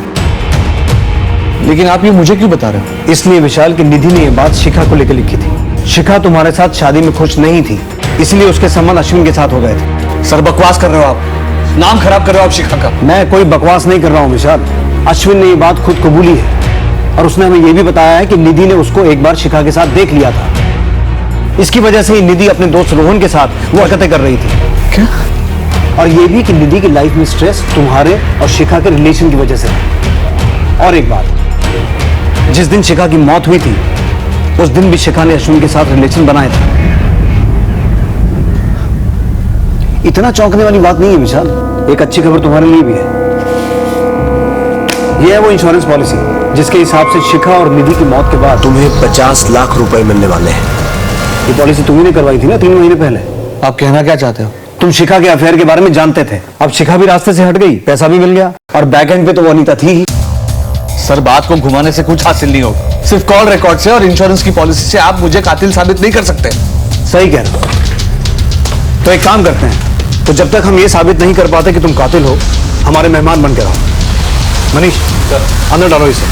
लेकिन आप ये मुझे क्यों बता रहे हो? इसलिए विशाल की निधि ने ये बात शिखा को लेकर लिखी थी। शिखा तुम्हारे साथ शादी में खुश नहीं थी, इसलिए उसके संबंध अश्विन के साथ हो गए थे। सर बकवास कर रहे हो आप, नाम खराब कर रहे हो आप शिखा का। मैं कोई बकवास नहीं कर रहा हूँ विशाल, अश्विन ने ये बात खुद कबूली है और उसने हमें ये भी बताया है कि निधि ने उसको एक बार शिखा के साथ देख लिया था। इसकी वजह से ही निधि अपने दोस्त रोहन के साथ वो हरकतें कर रही थी। क्या? और ये भी कि निधि की लाइफ में स्ट्रेस तुम्हारे और शिखा के रिलेशन की वजह से है। और एक बात, जिस दिन शिखा की मौत हुई थी उस दिन भी शिखा ने अश्विन के साथ रिलेशन बनाए थे। इतना चौंकने वाली बात नहीं है विशाल, एक अच्छी खबर तुम्हारे लिए भी है। यह है वो इंश्योरेंस पॉलिसी जिसके हिसाब से शिखा और निधि की मौत के बाद तुम्हें 50 लाख रुपए मिलने वाले हैं। ये पॉलिसी तुम्ही ने करवाई थी ना 3 महीने पहले। आप कहना क्या चाहते हो? तुम शिखा के अफेयर के बारे में जानते थे, अब शिखा भी रास्ते से हट गई, पैसा भी मिल गया और बैक एंड पे तो वो अनीता थी ही। सर बात को घुमाने से कुछ हासिल नहीं होगा। सिर्फ कॉल रिकॉर्ड से और इंश्योरेंस की पॉलिसी से आप मुझे कातिल साबित नहीं कर सकते। सही कह रहे हो। तो एक काम करते हैं, तो जब तक हम ये साबित नहीं कर पाते कि तुम कातिल हो, हमारे मेहमान बन के रहो। मनीष अंदर डालो इसे,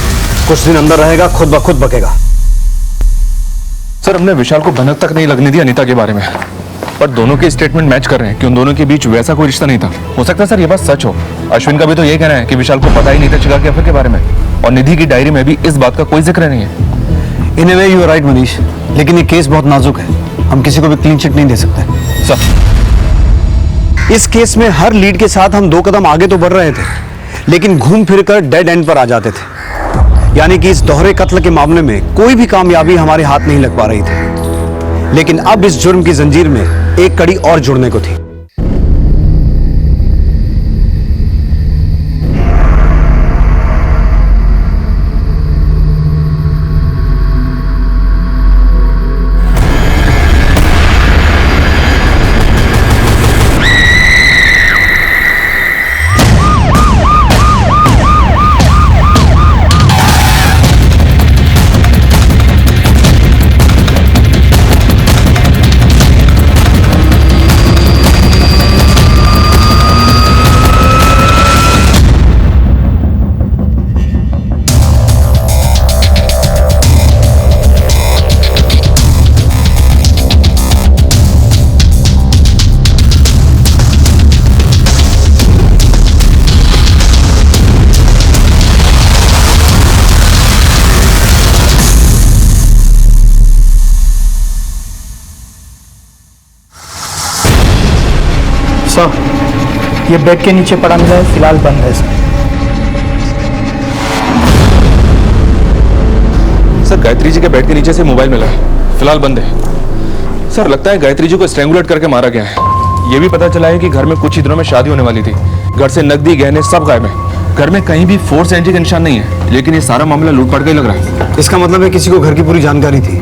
कुछ दिन अंदर रहेगा, खुद ब खुद बकेगा। सर हमने विशाल को भनक तक नहीं लगने दी अनीता के बारे में, पर दोनों के स्टेटमेंट मैच कर रहे हैं कि उन दोनों के बीच वैसा कोई रिश्ता नहीं था। हो सकता है सर ये बात सच हो। अश्विन का भी तो ये कहना है कि विशाल को पता ही नहीं था शिखा के अफेयर के बारे में, और निधि की डायरी में भी इस बात का कोई जिक्र नहीं है। In a way you are right Manish, लेकिन ये केस बहुत नाजुक है, हम किसी को भी क्लीन चिट नहीं दे सकते। सर इस केस में हर लीड के साथ हम 2 कदम आगे तो बढ़ रहे थे, लेकिन घूम फिर कर डेड एंड पर आ जाते थे। यानी कि इस दोहरे कत्ल के मामले में कोई भी कामयाबी हमारे हाथ नहीं लग पा रही थी, लेकिन अब इस जुर्म की जंजीर में एक कड़ी और जुड़ने को थी। सर ये बेड के नीचे पड़ा मिला है, फिलहाल बंद है सर गायत्री जी के बेड के नीचे से मोबाइल मिला है, फिलहाल बंद है। सर लगता है गायत्री जी को स्ट्रैंगुलेट करके मारा गया है। ये भी पता चला है कि घर में कुछ ही दिनों में शादी होने वाली थी। घर से नकदी गहने सब गायब है। घर में कहीं भी फोर्स एंट्री का निशान नहीं है, लेकिन ये सारा मामला लूटपाट का ही लग रहा है। इसका मतलब है किसी को घर की पूरी जानकारी थी,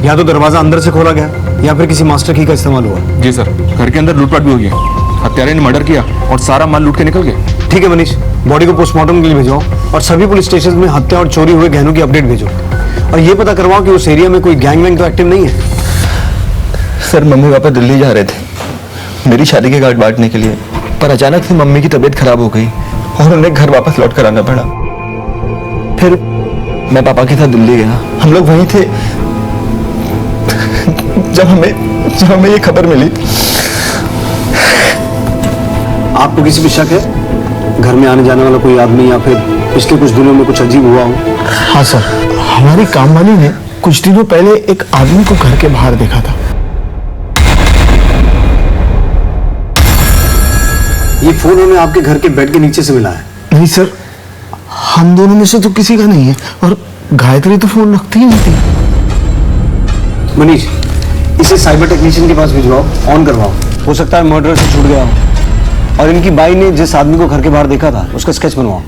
या तो दरवाजा अंदर से खोला गया या फिर किसी मास्टर की का इस्तेमाल हुआ। जी सर, घर के अंदर लूटपाट भी हो गया। हत्यारे ने मर्डर किया और सारा माल लूट के निकल गए। ठीक है मनीष, बॉडी को पोस्टमार्टम के लिए भेजो और सभी पुलिस स्टेशन में हत्या और चोरी हुए गहनों की अपडेट भेजो, और ये पता करवाओ कि उस एरिया में कोई गैंग वैंग तो एक्टिव नहीं है। सर मम्मी पापा दिल्ली जा रहे थे मेरी शादी के कार्ड बांटने के लिए, पर अचानक से मम्मी की तबीयत खराब हो गई और उन्हें घर वापस लौट कर आना पड़ा। फिर मैं पापा के साथ दिल्ली गया। हम लोग वहीं थे जब हमें ये खबर मिली। आपको किसी भी शक है? घर में आने जाने वाला कोई आदमी या फिर पिछले कुछ दिनों में कुछ अजीब हुआ हो? हाँ सर, हमारी कामवाली ने कुछ दिनों पहले एक आदमी को घर के बाहर देखा था। ये फोन हमें आपके घर के बेड के नीचे से मिला है। नहीं सर, हम दोनों में से तो किसी का नहीं है, और गायत्री तो फोन रखती ही नहीं थी। मनीष, इसे साइबर टेक्नीशियन के पास भिजवाओ, ऑन करवाओ। हो सकता है मर्डर से छूट गया हो। और इनकी बाई ने जिस आदमी को घर के बाहर देखा था उसका स्केच बनवाओ।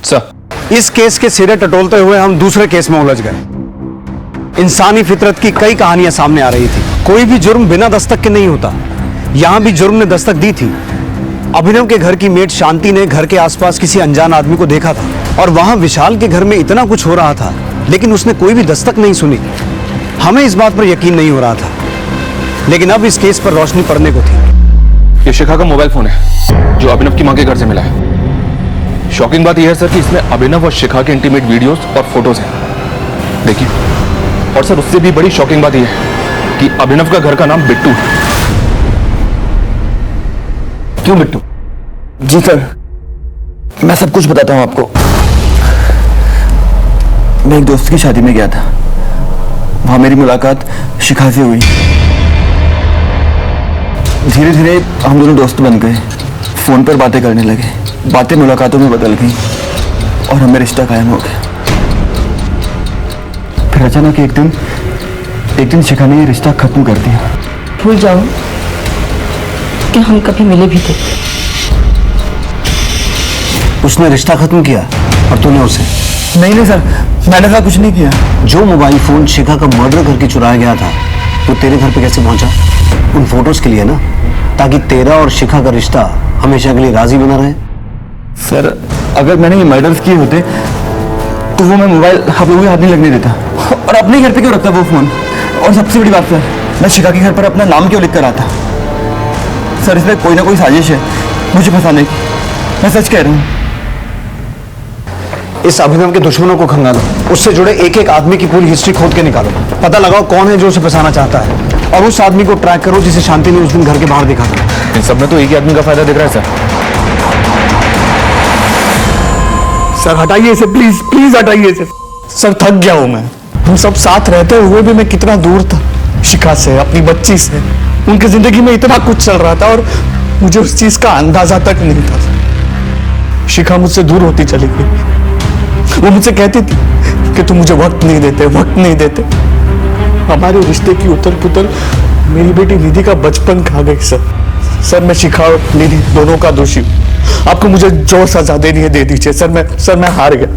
सर इस केस के सिरे टटोलते हुए हम दूसरे केस में उलझ गए। इंसानी फितरत की कई कहानियां सामने आ रही थी। कोई भी जुर्म बिना दस्तक के नहीं होता। यहां भी जुर्म ने दस्तक दी थी। अभिनव के घर की मेट शांति ने घर के आसपास किसी अनजान आदमी को देखा था, और वहां विशाल के घर में इतना कुछ हो रहा था, लेकिन उसने कोई भी दस्तक नहीं सुनी। हमें इस बात पर यकीन नहीं हो रहा था, लेकिन अब इस केस पर रोशनी पड़ने को थी। ये शिखा का मोबाइल फोन है जो अभिनव की मां के घर से मिला है। शॉकिंग बात यह है सर कि इसमें अभिनव और शिखा के इंटीमेट वीडियोस और फोटोज हैं। देखिए, और सर उससे भी बड़ी शॉकिंग बात यह है कि अभिनव का घर का नाम बिट्टू है। क्यों बिट्टू? जी सर, मैं सब कुछ बताता हूं आपको। मैं एक दोस्त की शादी में गया था, वहां मेरी मुलाकात शिखा से हुई। धीरे धीरे हम दोनों दोस्त बन गए, फोन पर बातें करने लगे, बातें मुलाकातों में बदल गई और हमें रिश्ता कायम हो गया। फिर अचानक एक दिन शिखा ने ये रिश्ता खत्म कर दिया। भूल जाओ कि हम कभी मिले भी थे। उसने रिश्ता खत्म किया और तूने उसे? नहीं सर, मैंने ऐसा कुछ नहीं किया। जो मोबाइल फोन शिखा का मर्डर करके चुराया गया था वो तेरे घर पे कैसे पहुंचा? उन फोटोज के लिए ना, ताकि तेरा और शिखा का रिश्ता हमेशा के लिए राजी बना रहे। सर, अगर मैंने ये मर्डर्स किए होते तो वो मैं मोबाइल आप लोगों के हाथ नहीं लगने देता, और अपने घर पे क्यों रखता वो फोन? और सबसे बड़ी बात सर, मैं शिखा के घर पर अपना नाम क्यों लिख कर आता? सर, इसमें कोई ना कोई साजिश है मुझे फंसाने की, मैं सच कह रहा हूँ। इस अभिनव के दुश्मनों को खंगालो, उससे जुड़े एक एक आदमी की पूरी हिस्ट्री खोद के निकालो, पता लगाओ कौन है जो उसे फंसाना चाहता है, और उस आदमी को ट्रैक करो जिसे शांति ने उस दिन घर के बाहर देखा था। इन सब में तो एक ही आदमी का फायदा दिख रहा है सर। हटाइए इसे, प्लीज प्लीज हटाइए इसे। सर, थक गया हूं मैं। हम सब साथ रहते हुए भी मैं कितना दूर था शिखा से, अपनी बच्ची से। उनकी जिंदगी में इतना कुछ चल रहा था और मुझे उस चीज का अंदाजा तक नहीं था। शिखा मुझसे दूर होती चली गई। वो मुझसे कहती थी कि तुम मुझे वक्त नहीं देते। हमारे रिश्ते की उथल पुथल मेरी बेटी निधि का बचपन खा गई सर। मैं शिखा और निधि दोनों का दोषी हूँ। आपको मुझे जो सजा देनी है दे दीजिए सर। मैं हार गया।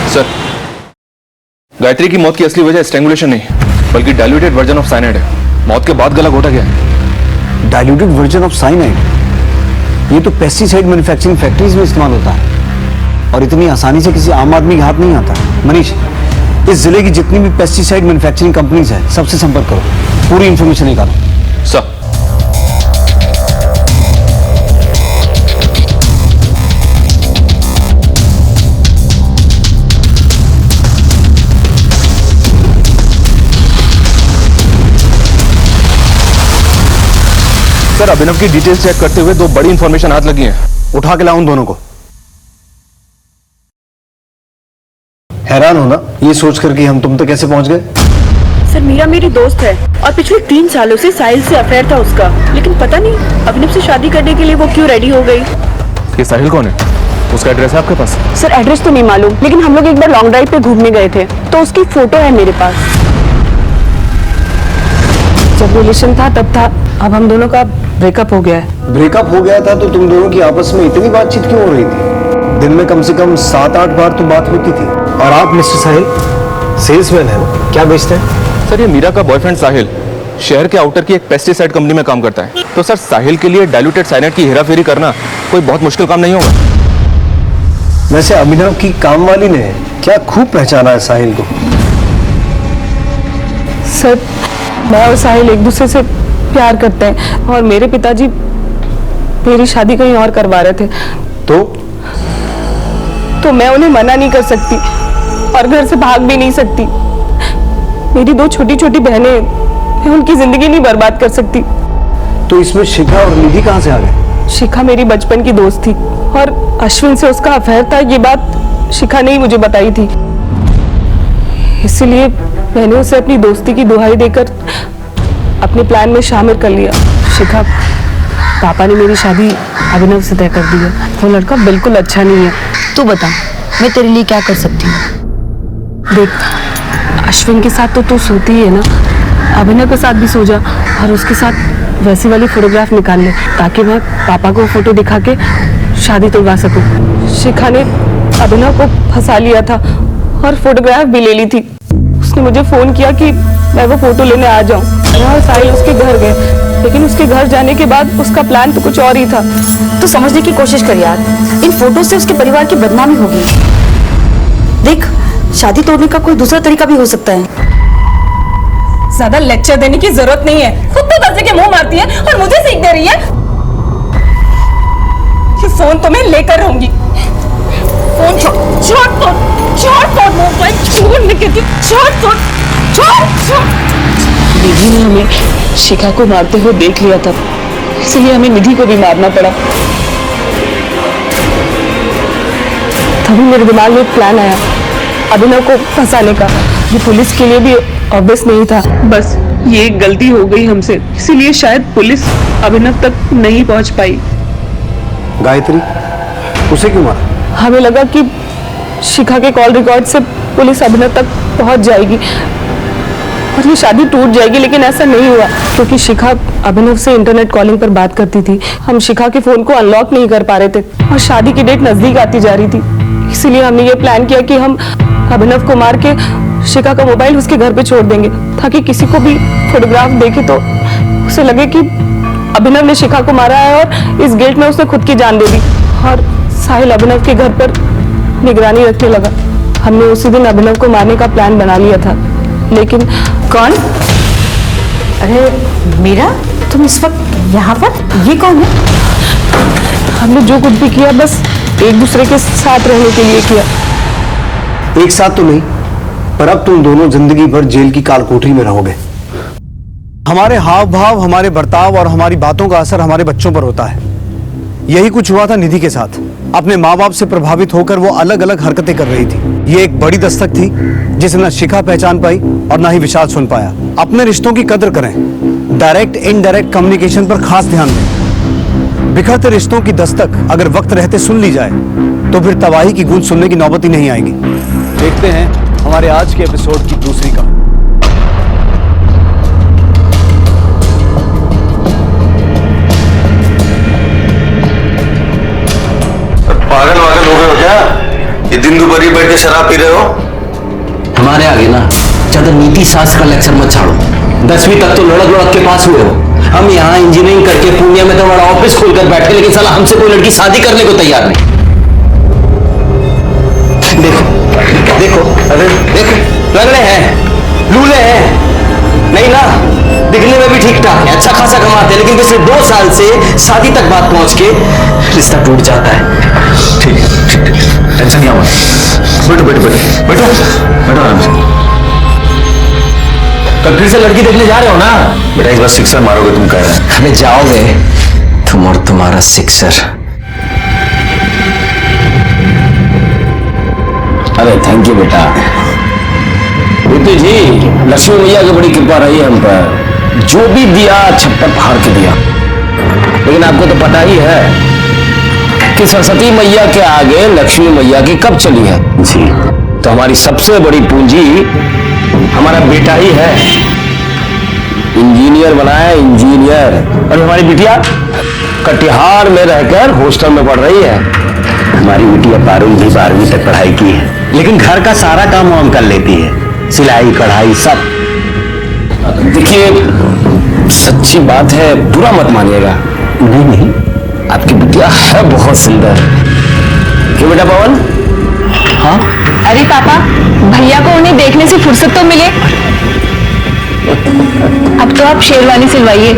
सर, गायत्री की मौत की असली वजह स्ट्रैंगुलेशन नहीं बल्कि डाइल्यूटेड वर्जन ऑफ साइनाइड है। मौत के बाद गला घोटा गया है। Diluted version of cyanide? ये तो पेस्टिसाइड मैन्युफैक्चरिंग फैक्ट्रीज में इस्तेमाल होता है और इतनी आसानी से किसी आम आदमी के हाथ नहीं आता। मनीष, इस जिले की जितनी भी पेस्टिसाइड मैन्युफैक्चरिंग कंपनीज है सबसे संपर्क करो, पूरी इंफॉर्मेशन निकालो। सर, सर, अभिनव की डिटेल्स चेक करते हुए दो बड़ी इंफॉर्मेशन हाथ लगी हैं। उठा के लाओ उन दोनों को। हैरान हो ना ये सोचकर कि हम तुम तक कैसे पहुंच गए? सर, मीरा मेरी दोस्त है और पिछले 3 सालों से साहिल से अफेयर था उसका, लेकिन पता नहीं अभिनव से शादी करने के लिए वो क्यों रेडी हो गई। ये साहिल कौन है? उसका एड्रेस है आपके पास? सर, एड्रेस तो नहीं मालूम, लेकिन हम लोग एक बार लॉन्ग ड्राइव पे घूमने गए थे तो उसकी फोटो है मेरे पास। जब रिलेशन था तब था, अब हम दोनों का ब्रेकअप हो गया है। ब्रेकअप हो गया था तो तुम दोनों की आपस में इतनी बातचीत क्यों हो रही थी? दिन में कम से कम 7-8 बार तो बात होती थी। और आप मिस्टर साहिल सेल्समैन है ना, क्या बेचते हैं? सर, ये मीरा का बॉयफ्रेंड साहिल शहर के आउटर की एक पेस्टिसाइड कंपनी में काम करता है। तो सर, साहिल के लिए डाइल्यूटेड साइनाइड की हेराफेरी करना कोई बहुत मुश्किल काम नहीं होगा। वैसे अभिनव की काम वाली ने क्या खूब पहचाना है साहिल को। सर, मैं और साहिल एक दूसरे से प्यार करते हैं और मेरे पिताजी मेरी शादी कहीं और करवा रहे थे। तो मैं उन्हें मना नहीं कर सकती और घर से भाग भी नहीं सकती। मेरी 2 छोटी छोटी बहनें, मैं उनकी जिंदगी नहीं बर्बाद कर सकती। तो इसमें शिखा और निधि कहां से आ गए? शिखा मेरी बचपन की दोस्त थी और अश्विन से उसका अफेयर था, ये बात शिखा ने ही मुझे बताई थी। इसलिए मैंने उसे अपनी दोस्ती की दुहाई देकर अपने प्लान में शामिल कर लिया। शिखा, पापा ने मेरी शादी अभिनव से तय कर दी है। वो लड़का बिल्कुल अच्छा नहीं है। तू बता, मैं तेरे लिए क्या कर सकती हूँ? देख, अश्विन के साथ तो तू सोती ही है ना, अभिनव के साथ भी सो जा और उसके साथ वैसी वाली फोटोग्राफ निकाल ले ताकि मैं पापा को फोटो दिखा के शादी तुड़वा सकूं। शिखा ने अभिनव को फंसा लिया था और फोटोग्राफ भी ले ली थी। उसने मुझे फोन किया कि मैं वो फोटो लेने आ जाऊं। मैं और साहिल उसके घर गए, लेकिन उसके घर जाने के बाद उसका प्लान तो कुछ और ही था। तो समझने की कोशिश कर यार, इन फोटो से उसके परिवार की बदनामी होगी। देख, शादी तोड़ने का कोई दूसरा तरीका भी हो सकता है। ज्यादा लेक्चर देने की जरूरत नहीं है, खुद तो दर्जे के मुंह मारती है और मुझे सीख दे रही है। ये फोन तो मैं लेकर रहूंगी। फोन छोड़ मोबाइल छोड़ने के लिए छोड़। निधि ने हमें शिखा को मारते हुए देख लिया था, इसलिए हमें निधि को भी मारना पड़ा। तभी मेरे दिमाग में एक प्लान आया अभिनव को फंसाने का। ये पुलिस के लिए भी ऑब्वियस नहीं था, बस ये एक गलती हो गई हमसे, इसीलिए शायद पुलिस अभिनव तक नहीं पहुंच पाई। गायत्री, उसे क्यों मारा? हमें लगा कि शिखा के कॉल रिकॉर्ड से पुलिस अभिनव तक पहुंच जाएगी और ये शादी टूट जाएगी, लेकिन ऐसा नहीं हुआ क्योंकि शिखा अभिनव से इंटरनेट कॉलिंग पर बात करती थी। हम शिखा के फोन को अनलॉक नहीं कर पा रहे थे और शादी की डेट नजदीक आती जा रही थी, इसीलिए हमने ये प्लान किया कि हम अभिनव को मार के शिखा का मोबाइल उसके घर पे छोड़ देंगे, ताकि किसी को भी फोटोग्राफ देखे तो उसे लगे कि अभिनव ने शिखा को मारा है और इस गिल्ट में उसने खुद की जान दे दी। और साहिल अभिनव के घर पर निगरानी रखने लगा। हमने उसी दिन अभिनव को मारने का प्लान बना लिया था, लेकिन कौन? अरे मीरा, तुम इस वक्त यहाँ पर? ये कौन है? हमने जो कुछ भी किया बस एक दूसरे के साथ रहने के लिए किया। एक साथ तो नहीं, पर अब तुम दोनों जिंदगी भर जेल की काल कोठरी में रहोगे। हमारे हाव भाव, हमारे बर्ताव और हमारी बातों का असर हमारे बच्चों पर होता है। यही कुछ हुआ था निधि के साथ। अपने माँ बाप से प्रभावित होकर वो अलग अलग हरकतें कर रही थी। ये एक बड़ी दस्तक थी जिसे न शिखा पहचान पाई और ना ही विशाल सुन पाया। अपने रिश्तों की कदर करें, डायरेक्ट इनडायरेक्ट कम्युनिकेशन पर खास ध्यान दें। बिखरते रिश्तों की दस्तक अगर वक्त रहते सुन ली जाए तो फिर तबाही की गूंज सुनने की नौबत ही नहीं आएगी। देखते हैं हमारे आज के एपिसोड की दूसरी कहानी। पागल वागल हो गए हो क्या? ये दिन दोपहर बैठ के शराब पी रहे हो? हमारे आगे ना ज्यादा नीति शास्त्र का लेक्चर मत छाड़ो। 10वीं तक तो लड़क के पास हुए हो। हम यहाँ इंजीनियरिंग करके पुणे में तो बड़ा ऑफिस खोलकर बैठे, लेकिन साला हमसे कोई लड़की शादी करने को तैयार नहीं। देखो देखो, अरे देखो, लंगड़े हैं, लूले हैं, नहीं ना, दिखने में भी ठीक ठाक है, अच्छा खासा कमाते हैं, लेकिन पिछले 2 साल से शादी तक बात पहुंच के रिश्ता टूट जाता है। ठीक है, टेंशन नहीं आओ। बैठो बैठो बैठो बैठो बैठो आराम से। कल फिर से लड़की देखने जा रहे हो ना? बेटा इस बार सिक्सर मारोगे तुम कह रहे हैं। अरे जाओगे तुम और तुम्हारा सिक्सर। अरे थैंक यू बेटा। जी, लक्ष्मी मैया की बड़ी कृपा रही है हम पर। जो भी दिया छप्पर फाड़ के दिया। लेकिन आपको तो पता ही है कि सरस्वती मैया के आगे लक्ष्मी मैया की कब चली है जी। तो हमारी सबसे बड़ी पूंजी हमारा बेटा ही है। इंजीनियर बना है, इंजीनियर। और हमारी बिटिया कटिहार में रहकर हॉस्टल में पढ़ रही है। हमारी बिटिया 12वीं तक पढ़ाई की है, लेकिन घर का सारा काम वाम कर लेती है, सिलाई कढ़ाई सब। देखिए सच्ची बात है, बुरा मत मानिएगा। नहीं नहीं, आपकी बिटिया है बहुत सुंदर। क्यों बेटा पवन? हाँ? अरे पापा, भैया को उन्हें देखने से फुर्सत तो मिले। अब तो आप शेरवानी सिलवाइए।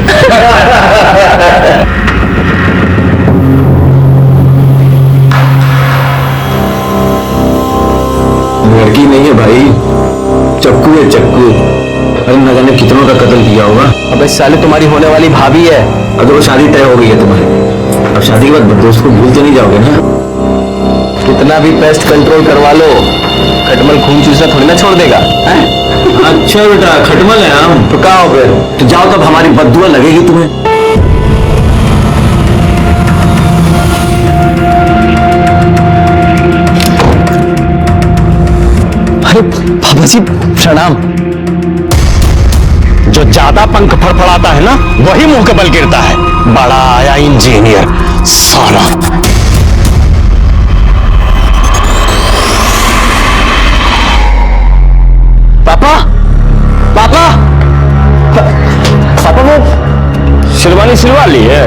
लड़की नहीं है भाई, चक्कू है चक्कू। अरे न जाने कितनों का कत्ल किया होगा। अबे साले तुम्हारी होने वाली भाभी है। अगर वो शादी तय हो गई है तुम्हारी, अब शादी के बाद दोस्त को भूल तो नहीं जाओगे ना? कितना भी पेस्ट कंट्रोल करवा लो, खटमल खून चूसना थोड़ी ना छोड़ देगा है? अच्छा बेटा, खटमल है हम तो कहाँ हो फिर? तो जाओ, तब हमारी बद्दुआ लगेगी तुम्हें। अरे बाबा जी प्रणाम। जो ज्यादा पंख फड़फड़ाता है ना, वही मुंह के बल गिरता है। बड़ा आया इंजीनियर साला। पापा पापा पापा वो शेरवानी सिलवा ली है,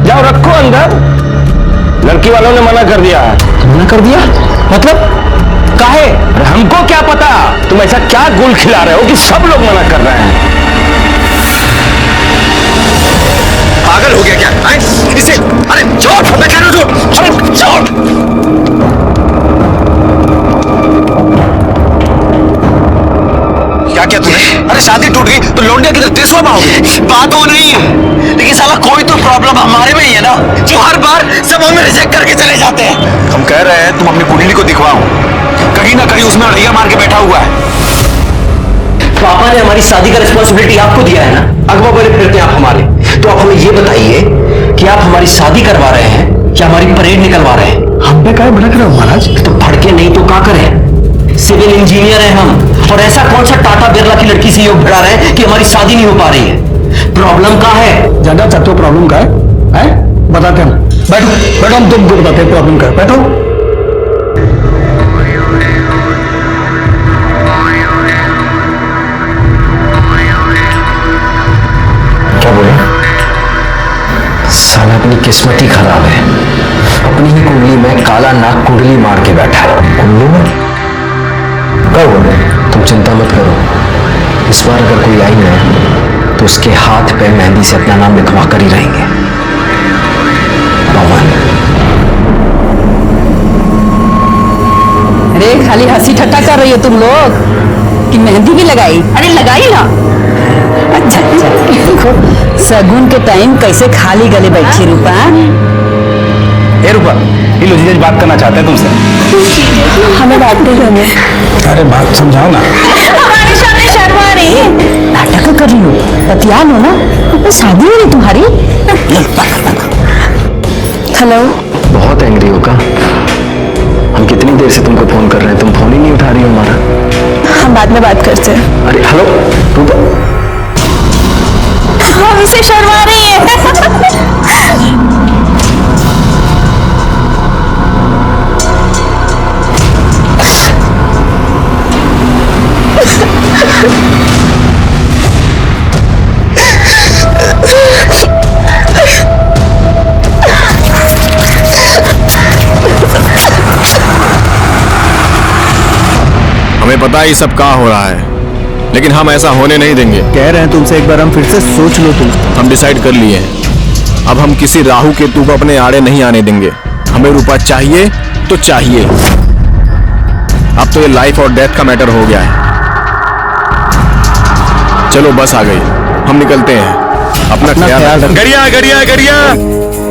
जाओ रखो अंदर। लड़की वालों ने मना कर दिया है। मना कर दिया मतलब? काहे? अरे हमको क्या पता तुम ऐसा क्या गुल खिला रहे हो कि सब लोग मना कर रहे हैं। पागल हो गया क्या? इसे अरे छोड़, मैं कह रहा हूं छोड़, छोड़। क्या क्या तूने? अरे शादी टूट गई तो लौंडिया की तो देशवा पाओगे। बात वो नहीं है, लेकिन साला कोई तो प्रॉब्लम हमारे में ही है ना, जो हर बार सब हमें रिजेक्ट करके चले जाते हैं। हम कह रहे हैं तुम अपनी कुंडली को दिखवाओ, कहीं ना कहीं उसमें अड़िया मार के बैठा हुआ है। पापा ने हमारी शादी का रिस्पॉन्सिबिलिटी आपको दिया है ना, अगवा बने फिरते हैं आप हमारे। तो आप हमें ये बताइए कि आप हमारी शादी करवा रहे हैं या हमारी परेड निकलवा रहे हैं? हम पे क्या भड़क रहे हो महाराज? तो भड़के नहीं तो क्या करें? सिविल इंजीनियर हैं हम, और ऐसा कौन सा टाटा बिरला की लड़की से योग भिड़ा रहे हैं कि हमारी शादी नहीं हो पा रही है? प्रॉब्लम क्या है? ज्यादा चाहते हो प्रॉब्लम का है? बताते हैं। बैठो बैठो, हम तुमको बताते हैं प्रॉब्लम का है। बैठो। क्या बोले? साला अपनी किस्मत ही खराब है, अपनी ही कुंडली में काला नाग कुंडली मार के बैठा है। कुंडली में क्या बोल रहे? तुम चिंता मत करो, इस बार अगर कोई आई ना तो उसके हाथ पे मेहंदी से अपना नाम लिखवा कर ही रहेंगे। पवन। अरे खाली हंसी ठट्टा कर रही हो तुम लोग कि मेहंदी भी लगाई? अरे लगाई ना। अच्छा अच्छा, देखो सगुन के टाइम कैसे खाली गले बैठी रूपा। ए रूपा, ये लो जीजा जी बात करना चाहते हैं तुमसे। हमें बात नहीं करनी। अरे बात समझाओ ना। हमारे सामने शर्मा रही है, नाटक कर रही हो, बतिया लो ना, तो शादी हो रही तुम्हारी। हेलो। बहुत एंग्री हो का? हम कितनी देर से तुमको फोन कर रहे हैं, तुम फोन ही नहीं उठा रही हो हमारा। हम बाद में बात करते हैं। अरे हेलो रूपा। हमसे शर्मा रही है। हमें पता है ये सब क्या हो रहा है, लेकिन हम ऐसा होने नहीं देंगे। कह रहे हैं तुमसे एक बार हम फिर से सोच लो तुम। हम डिसाइड कर लिए हैं, अब हम किसी राहु केतु को अपने आड़े नहीं आने देंगे। हमें रूपा चाहिए तो चाहिए। अब तो ये लाइफ और डेथ का मैटर हो गया है। चलो बस आ गई, हम निकलते हैं। अपना ख्याल रखो। गरिया गरिया गरिया,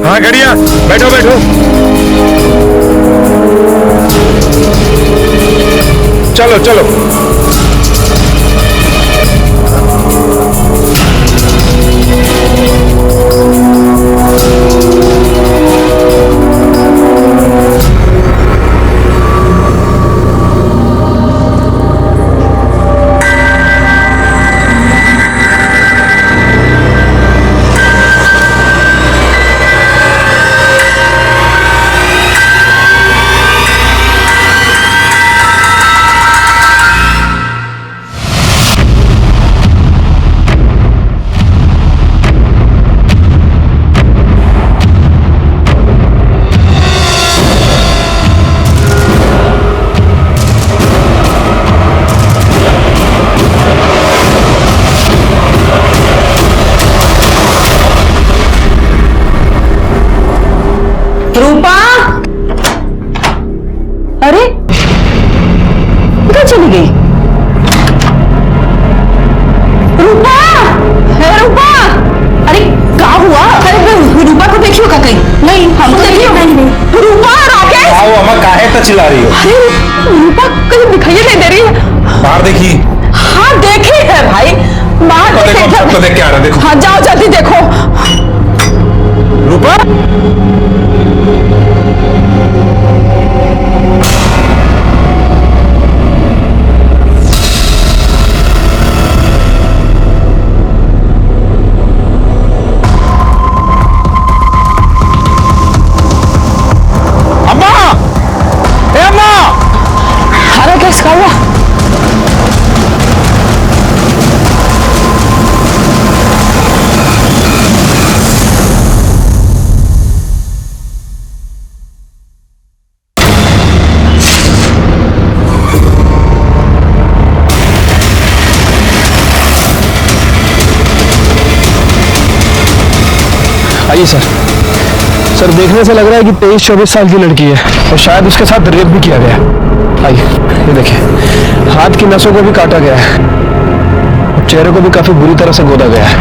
हाँ गरिया, बैठो बैठो। चलो चलो। रूपा, अरे कहाँ चली गई? रूपा, रूपा, अरे क्या हुआ? अरे रूपा को देखियो का कहीं? नहीं, हम तो देखियो। रूपा, राकेश। आओ अम्मा, काहे तो चिल्ला रही हो? अरे रूपा कहीं दिखाई नहीं दे रही है। बाहर देखी? हाँ देखी है भाई, बाहर तो देखो, तो देख के आ रहा, देखो। हाँ जाओ जल्दी देखो। रूपा, क्या हुआ? आइए सर। सर देखने से लग रहा है कि 23-24 साल की लड़की है और शायद उसके साथ रेप भी किया गया। आइए ये देखिए, हाथ की नसों को भी काटा गया है और चेहरे को भी काफी बुरी तरह से गोदा गया है।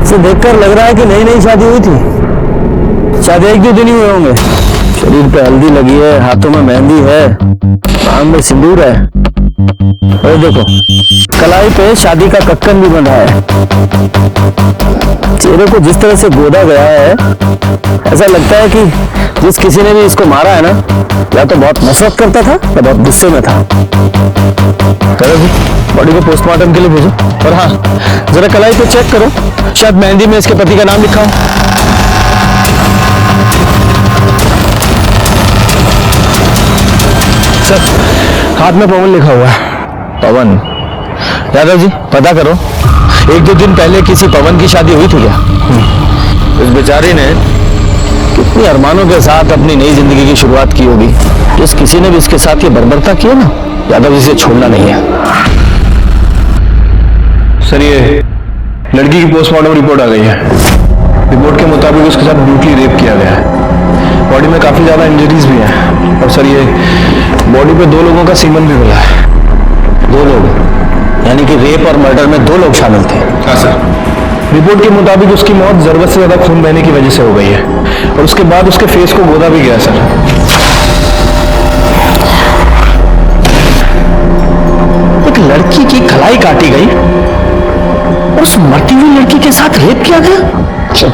इसे देखकर लग रहा है कि नई नई शादी हुई थी। शायद 1-2 दिन ही हुए होंगे। शरीर पे हल्दी लगी है, हाथों में मेहंदी है, कान में सिंदूर है और देखो कलाई पे शादी का कक्कन भी बंधा है। चेहरे को जिस तरह से गोदा गया है, ऐसा लगता है कि जिस किसी ने भी इसको मारा है ना, या तो बहुत नफरत करता था या बहुत गुस्से में था। करो जी, बॉडी को पोस्टमार्टम के लिए भेजो। और हाँ, जरा कलाई पे चेक करो, शायद मेहंदी में इसके पति का नाम लिखा हो। सर हाथ में पवन लिखा हुआ है। पवन? यादव जी पता करो, 1-2 दिन पहले किसी पवन की शादी हुई थी क्या? इस बेचारी ने कितनी अरमानों के साथ अपनी नई जिंदगी की शुरुआत की होगी। जिस किसी ने भी इसके साथ ये बर्बरता की है ना, यादव जी से छोड़ना नहीं है। सर ये लड़की की पोस्टमार्टम रिपोर्ट आ गई है। रिपोर्ट के मुताबिक उसके साथ ब्रूटली रेप किया गया है। बॉडी में काफी ज्यादा इंजरीज भी हैं और सर ये बॉडी पे 2 लोगों का सीमन भी मिला है। 2 लोग? यानी कि रेप और मर्डर में 2 लोग शामिल थे? हाँ सर। रिपोर्ट के मुताबिक उसकी मौत जरूरत से ज्यादा खून बहने की वजह से हो गई है और उसके बाद उसके फेस को गोदा भी गया सर। एक लड़की की कलाई काटी गई और उस मरती हुई लड़की के साथ रेप किया गया?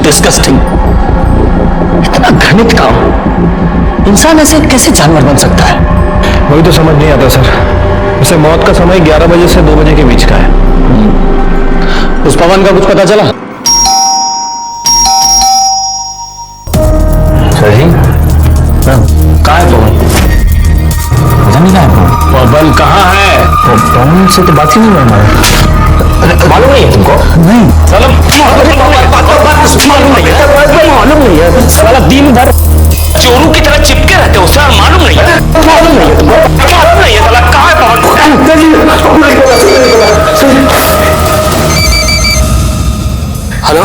डिस्गस्टिंग। इतना घृणित काम। इंसान ऐसे कैसे जानवर बन सकता है? वही तो समझ नहीं आता सर। उसे मौत का समय 11 बजे से 2 बजे के बीच का है। उस पवन का कुछ पता चला? सर जी कहाँ है पवन? नहीं कहाँ है पवन? कहाँ है? पवन से तो बात ही नहीं हुआ हमारा। मालूम नहीं है तुमको? नहीं मालूम नहीं है। साला दिन भर चोरों की तरह चिपके रहते हो सर। मालूम नहीं है? मालूम नहीं है तुमको? मालूम नहीं है साला कहाँ है पवन? हेलो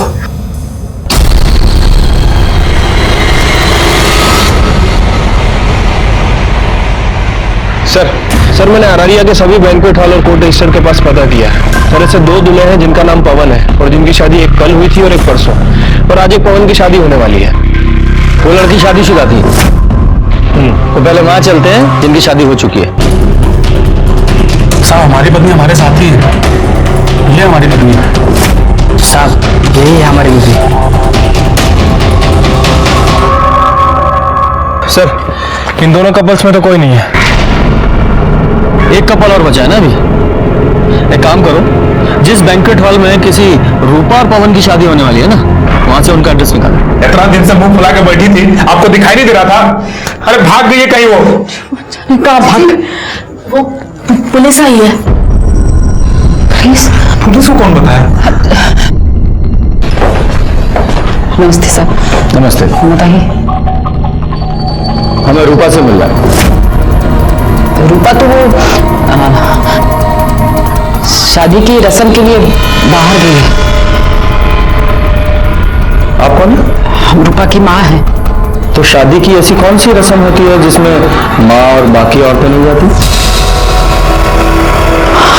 सर मैंने अरारिया के सभी बैंक्वेट हॉल और कोर्ट रजिस्टर के पास पता किया है। सर ऐसे 2 दूल्हे हैं जिनका नाम पवन है और जिनकी शादी एक कल हुई थी और एक परसों, और आज एक पवन की शादी होने वाली है। वो लड़की शादीशुदा थी। तो पहले वहां चलते हैं जिनकी शादी हो चुकी है। साहब हमारी पत्नी हमारे साथ ही है। ये हमारी पत्नी है साहब, यही है हमारी बीवी। सर इन दोनों कपल्स में तो कोई नहीं है। एक कपल और बचा है ना अभी। एक काम करो, जिस बैंक्वेट हॉल में किसी रूपा और पवन की शादी होने वाली है ना, वहां से उनका एड्रेस निकालो। इतना दिन से मुंह फुला के बैठी थी, आपको दिखाई नहीं दे रहा था? अरे भाग गई है कहीं वो? कहाँ भाग? वो पुलिस आई है। पुलिस को कौन बताया? नमस्ते सर। नमस्ते। बताइए। हमें रूपा से मिल रहा है। रूपा तो वो शादी की रस्म के लिए बाहर गई है। आप कौन? हम रूपा की माँ है। तो शादी की ऐसी कौन सी रस्म होती है जिसमें माँ और बाकी औरतें नहीं जाती?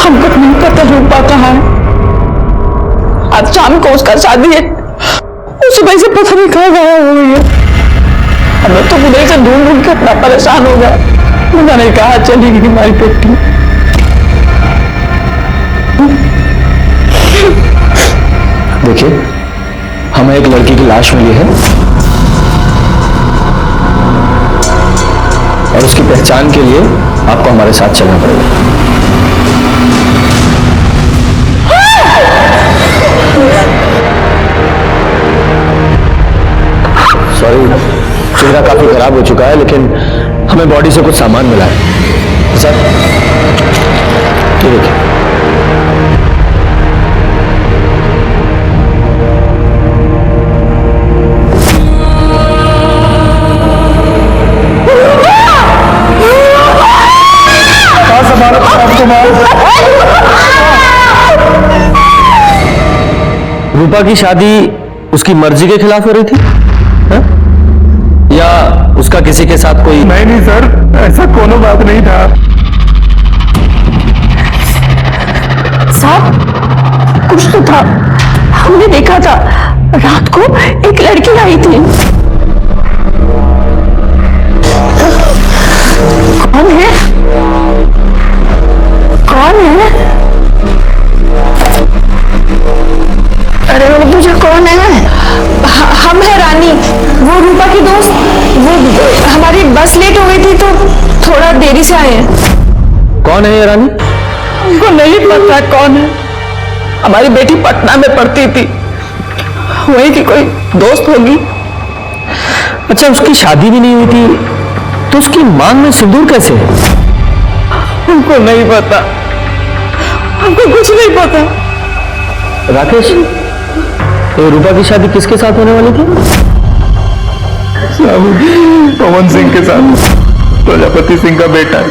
हमको नहीं पता रूपा कहाँ है। आज शाम को उसका शादी है। सुबह से पता नहीं कहाँ गायब हो गई है। हमें तो उधर से ढूंढ ढूंढ के इतना परेशान हो गया। पता नहीं कहाँ चली गई हमारी बेटी। देखिए, हमें एक लड़की की लाश मिली है और उसकी पहचान के लिए आपको हमारे साथ चलना पड़ेगा। सॉरी, चेहरा काफी खराब हो चुका है, लेकिन हमें बॉडी से कुछ सामान मिला है। सर ये देखिए। रूपा की शादी उसकी मर्जी के खिलाफ हो रही थी हा? या उसका किसी के साथ कोई? नहीं सर, ऐसा कोनो बात नहीं था। साहब कुछ तो था, हमने देखा था रात को एक लड़की आई थी। कौन है? कौन है? अरे मुझे कौन है? हम है रानी, वो रूपा की दोस्त। वो हमारी बस लेट हो गई थी तो थोड़ा देरी से आए हैं। कौन है ये रानी? हमको नहीं पता कौन है। हमारी बेटी पटना में पढ़ती थी, वही की कोई दोस्त होगी। अच्छा, उसकी शादी भी नहीं हुई थी तो उसकी मांग में सिंदूर कैसे है? हमको नहीं पता, हमको कुछ नहीं पता। राकेश, तो रूपा की शादी किसके साथ होने वाली थी? पवन सिंह के साथ, प्रजापति सिंह का बेटा है,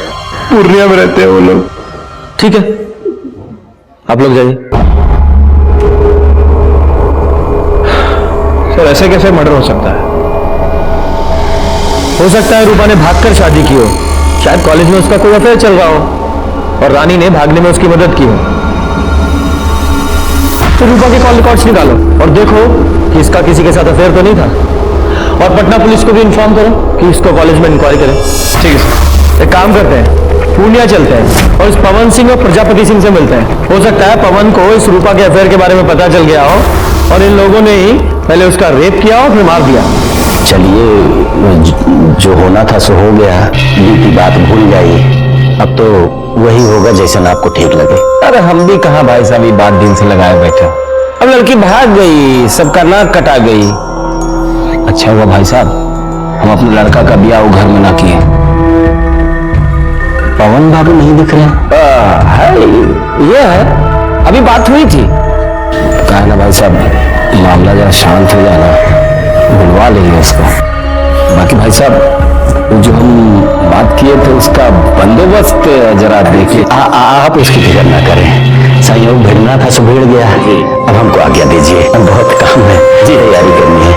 पूर्णिया में रहते हैं वो लोग। ठीक है, आप लोग जाइए। सर ऐसे कैसे मर्डर हो सकता है? हो सकता है रूपा ने भागकर शादी की हो, शायद कॉलेज में उसका कोई अफेयर चल रहा हो और रानी ने भागने में उसकी मदद की हो। तो रूपा के कॉल रिकॉर्ड्स निकालो और देखो कि इसका किसी के साथ अफेयर तो नहीं था, और पटना पुलिस को भी इन्फॉर्म करो कि इसको कॉलेज में इंक्वायरी करें। ठीक है सर। एक काम करते हैं, पूर्णिया चलते हैं और इस पवन सिंह और प्रजापति सिंह से मिलते हैं। हो सकता है पवन को इस रूपा के अफेयर के बारे में पता चल गया हो और इन लोगों ने ही पहले उसका रेप किया और फिर मार दिया। चलिए, जो होना था सो हो गया, बीती बात भूल जाइए। अब तो वही होगा जैसा आपको ठीक लगे। अरे हम भी कहाँ भाई साहब ये बात दिन से लगाए बैठे। अब लड़की भाग गई, सबका नाक कटा गई। अच्छा हुआ भाई साहब हम अपने लड़का का ब्याह घर में ना किए। पवन बाबू नहीं दिख रहे है, ये है, अभी बात हुई थी। कहा ना भाई साहब, मामला जरा शांत हो जाना, बुलवा लेंगे उसको। बाकी भाई साहब जो हम बात किए थे उसका बंदोबस्त जरा देखिए। आप इसकी फिक्र ना करें, संयोग भिड़ना था सो भिड़ गया। अब हमको आज्ञा दीजिए, बहुत काम है जी, तैयारी करनी है।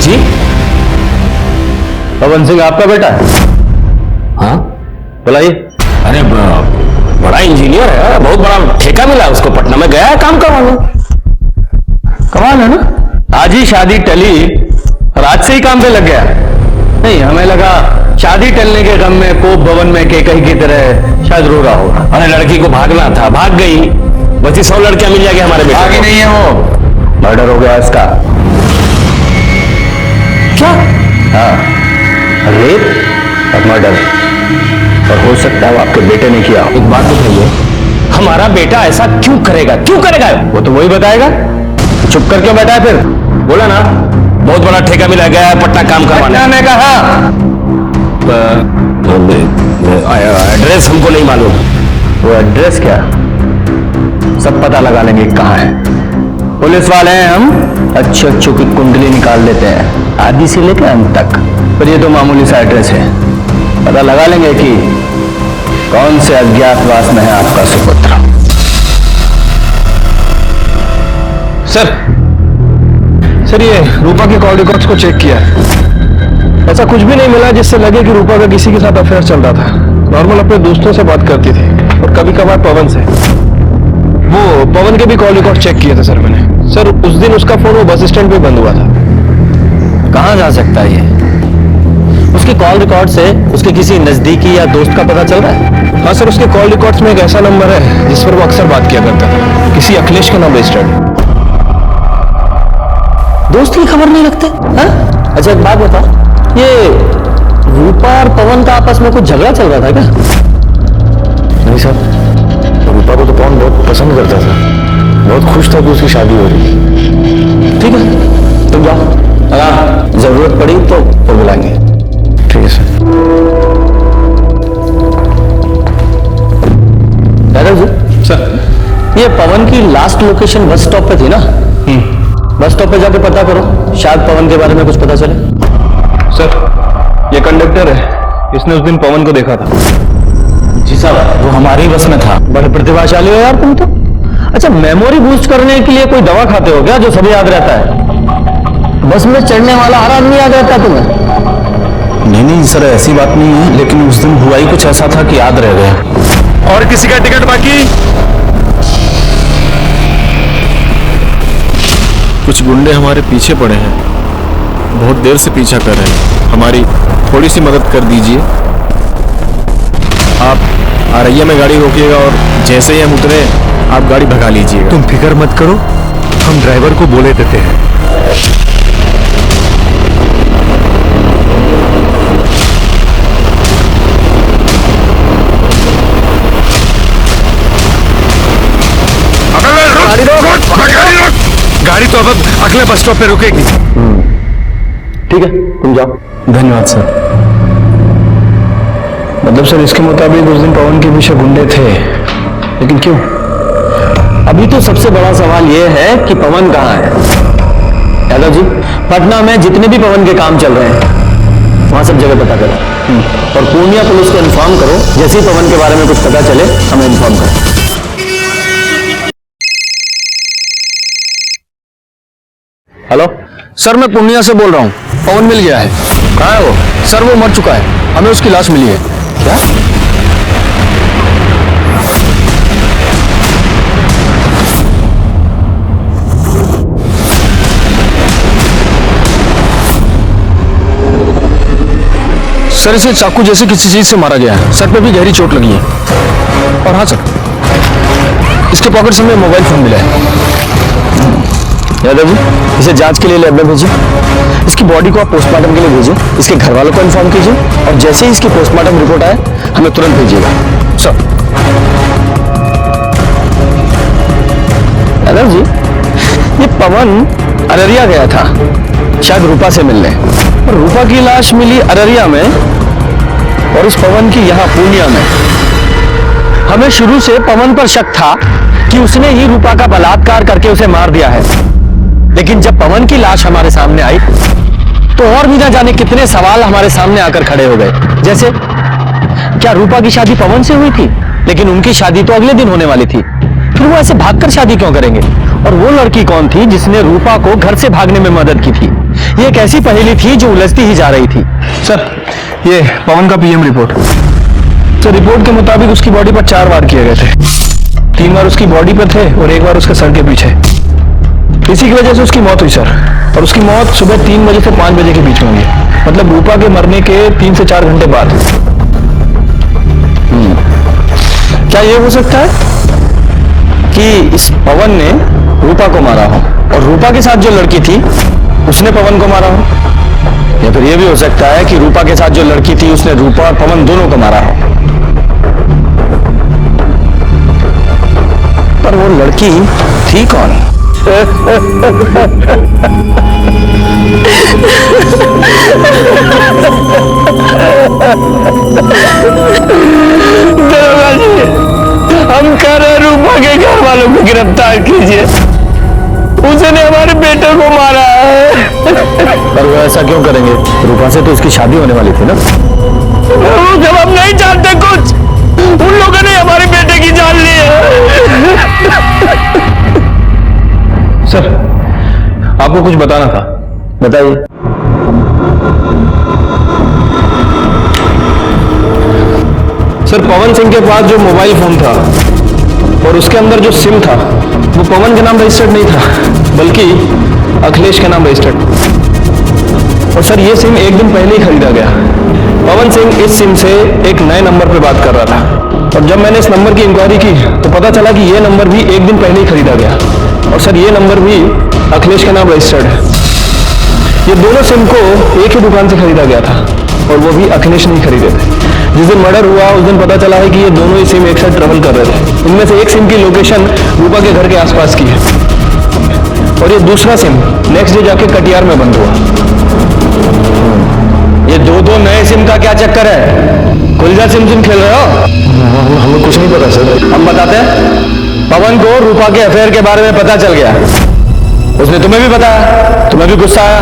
जी, पवन सिंह आपका बेटा है? हाँ, बुलाइए। अरे बड़ा इंजीनियर है, बहुत बड़ा ठेका मिला उसको, पटना में गया है काम करवाने। कमाल है ना, आज ही शादी टली और आज से ही काम पे लग गया। नहीं, हमें लगा शादी टलने के गम में कोप भवन में केकई की तरह शायद रो रहा होगा। अरे लड़की को भागना था, भाग गई। बची 100 लड़कियां मिल जाएगी हमारे बेटे। भागी नहीं है वो, मर्डर हो गया इसका। क्या? हाँ, रेप और मर्डर, और हो सकता है वो आपके बेटे ने किया। एक बात बताइए, हमारा बेटा ऐसा क्यों करेगा? क्यों करेगा? वो तो वही बताएगा। चुप कर क्यों बैठा है फिर? बोला ना, बहुत बड़ा ठेका मिला गया है पटना काम करवाने। ने कहा एड्रेस हमको नहीं मालूम। वो एड्रेस क्या, सब पता लगा लेंगे कहाँ है। पुलिस वाले हैं हम, अच्छे अच्छों की कुंडली निकाल लेते हैं, आदि से लेकर अंत तक। पर ये तो मामूली सा एड्रेस है, पता लगा लेंगे कि कौन से अज्ञातवास में है आपका सुपुत्र। सर ये रूपा के कॉल रिकॉर्ड्स को चेक किया है, ऐसा कुछ भी नहीं मिला जिससे लगे कि रूपा का किसी के साथ अफेयर चल रहा था। नॉर्मल अपने दोस्तों से बात करती थी और कभी कभार पवन से। वो पवन के भी कॉल रिकॉर्ड चेक किए थे सर मैंने। सर उस दिन उसका फोन वो बस स्टैंड पे बंद हुआ था। कहाँ जा सकता है ये? उसके कॉल रिकॉर्ड से उसके किसी नजदीकी या दोस्त का पता चल रहा है? हाँ सर, उसके कॉल रिकॉर्ड्स में एक ऐसा नंबर है जिस पर वो अक्सर बात किया करता था, किसी अखिलेश के नाम रजिस्टर्ड। दोस्त की खबर नहीं रखते? हाँ? अच्छा एक बात बता, ये रूपा और पवन का आपस में कुछ झगड़ा चल रहा था क्या? नहीं सर, रूपा को तो पवन बहुत पसंद करता था, बहुत खुश था कि उसकी शादी हो रही। ठीक है, तुम जाओ, अगर जरूरत पड़ी तो बुलाएंगे। ठीक है सर। दादाजी सर, ये पवन की लास्ट लोकेशन बस स्टॉप पे थी ना? बस स्टॉप पे जाके पता करो, शायद पवन के बारे में कुछ पता चले। सर ये कंडक्टर है, इसने उस दिन पवन को देखा था। जी साहब, वो हमारी बस में था। बड़े प्रतिभाशाली हो यार तुम तो। अच्छा, मेमोरी बूस्ट करने के लिए कोई दवा खाते हो क्या जो सब याद रहता है? बस में चढ़ने वाला हर आदमी याद रहता है तुम्हें? नहीं सर, ऐसी बात नहीं है, लेकिन उस दिन हुआ ही कुछ ऐसा था कि याद रह गया। और किसी का टिकट बाकी? कुछ गुंडे हमारे पीछे पड़े हैं, बहुत देर से पीछा कर रहे हैं। हमारी थोड़ी सी मदद कर दीजिए। आप आरैया में गाड़ी रोकिएगा और जैसे ही हम उतरे आप गाड़ी भगा लीजिएगा। तुम फिक्र मत करो, हम ड्राइवर को बोले देते हैं। गाड़ी तो अब अगले बस स्टॉप पे रुकेगी। ठीक है, तुम जाओ। धन्यवाद सर। मतलब सर, इसके मुताबिक उस दिन पवन के पीछे गुंडे थे, लेकिन क्यों? अभी तो सबसे बड़ा सवाल यह है कि पवन कहाँ है। यादव जी, पटना में जितने भी पवन के काम चल रहे हैं वहां सब जगह पता करो और पूर्णिया पुलिस को इन्फॉर्म करो। जैसे ही पवन के बारे में कुछ पता चले हमें इन्फॉर्म करो। हेलो सर, मैं पूर्णिया से बोल रहा हूँ। पवन मिल गया है। कहाँ है वो? सर वो मर चुका है, हमें उसकी लाश मिली है। क्या? सर इसे चाकू जैसे किसी चीज से मारा गया है, सर पे भी गहरी चोट लगी है। और हाँ सर, इसके पॉकेट से हमें मोबाइल फोन मिला है। यादव जी, इसे जांच के लिए लैब में भेजिए। इसकी बॉडी को आप पोस्टमार्टम के लिए भेजिए। इसके घर वालों को इन्फॉर्म कीजिए और जैसे ही इसकी पोस्टमार्टम रिपोर्ट आए हमें तुरंत भेजिएगा। सर। यादव जी, ये पवन अररिया गया था शायद रूपा से मिलने, और रूपा की लाश मिली अररिया में और इस पवन की यहाँ पूर्णिया में। हमें शुरू से पवन पर शक था कि उसने ही रूपा का बलात्कार करके उसे मार दिया है, लेकिन जब पवन की लाश हमारे सामने आई तो और भी ना जाने कितने सवाल हमारे सामने आकर खड़े हो गए। जैसे, क्या रूपा की शादी पवन से हुई थी? लेकिन उनकी शादी तो अगले दिन होने वाली थी, फिर वो ऐसे भागकर शादी क्यों करेंगे? और वो लड़की कौन थी जिसने रूपा को घर से भागने में मदद की थी? ये एक ऐसी पहेली थी जो उलझती ही जा रही थी। सर, ये पवन का पीएम रिपोर्ट। सर, रिपोर्ट के मुताबिक उसकी बॉडी पर 4 वार किए गए थे। 3 बार उसकी बॉडी पर थे और 1 बार उसके सर के पीछे। इसी की वजह से उसकी मौत हुई सर, और उसकी मौत सुबह 3 बजे से 5 बजे के बीच में हुई है, मतलब रूपा के मरने के 3 से 4 घंटे बाद। क्या ये हो सकता है कि इस पवन ने रूपा को मारा हो और रूपा के साथ जो लड़की थी उसने पवन को मारा हो? या फिर यह भी हो सकता है कि रूपा के साथ जो लड़की थी उसने रूपा और पवन दोनों को मारा हो, पर वो लड़की थी कौन? दरोगा जी, हम कह रहे रूपा के घर वालों को गिरफ्तार कीजिए, उसने हमारे बेटे को मारा है। पर वो ऐसा क्यों करेंगे? रूपा से तो उसकी शादी होने वाली थी ना। जब हम नहीं जानते कुछ, उन लोगों ने हमारे बेटे की जान ली है। सर, आपको कुछ बताना था। बताइए। सर, पवन सिंह के पास जो मोबाइल फोन था और उसके अंदर जो सिम था वो पवन के नाम रजिस्टर्ड नहीं था, बल्कि अखिलेश के नाम रजिस्टर्ड। और सर, ये सिम एक दिन पहले ही खरीदा गया। पवन सिंह इस सिम से एक नए नंबर पर बात कर रहा था, और जब मैंने इस नंबर की इंक्वायरी की तो पता चला कि ये नंबर भी एक दिन पहले ही खरीदा गया। और सर, ये नंबर भी अखिलेश के नाम रजिस्टर्ड है। ये दोनों सिम को एक ही दुकान से खरीदा गया था, और वो भी अखिलेश नहीं खरीदे थे। जिस दिन मर्डर हुआ उस दिन पता चला है कि ये दोनों ही सिम एक साथ ट्रेवल कर रहे थे। इनमें से एक सिम की लोकेशन रूपा के घर के आसपास की है, और ये दूसरा सिम नेक्स्ट डे जाके कटिहार में बंद हुआ। ये दो नए सिम का क्या चक्कर है? खुलजा सिम खेल रहे हो? हमें कुछ नहीं पता सर। हम बताते हैं। पवन को रूपा के अफेयर के बारे में पता चल गया, उसने तुम्हें भी बताया, तुम्हें भी गुस्सा आया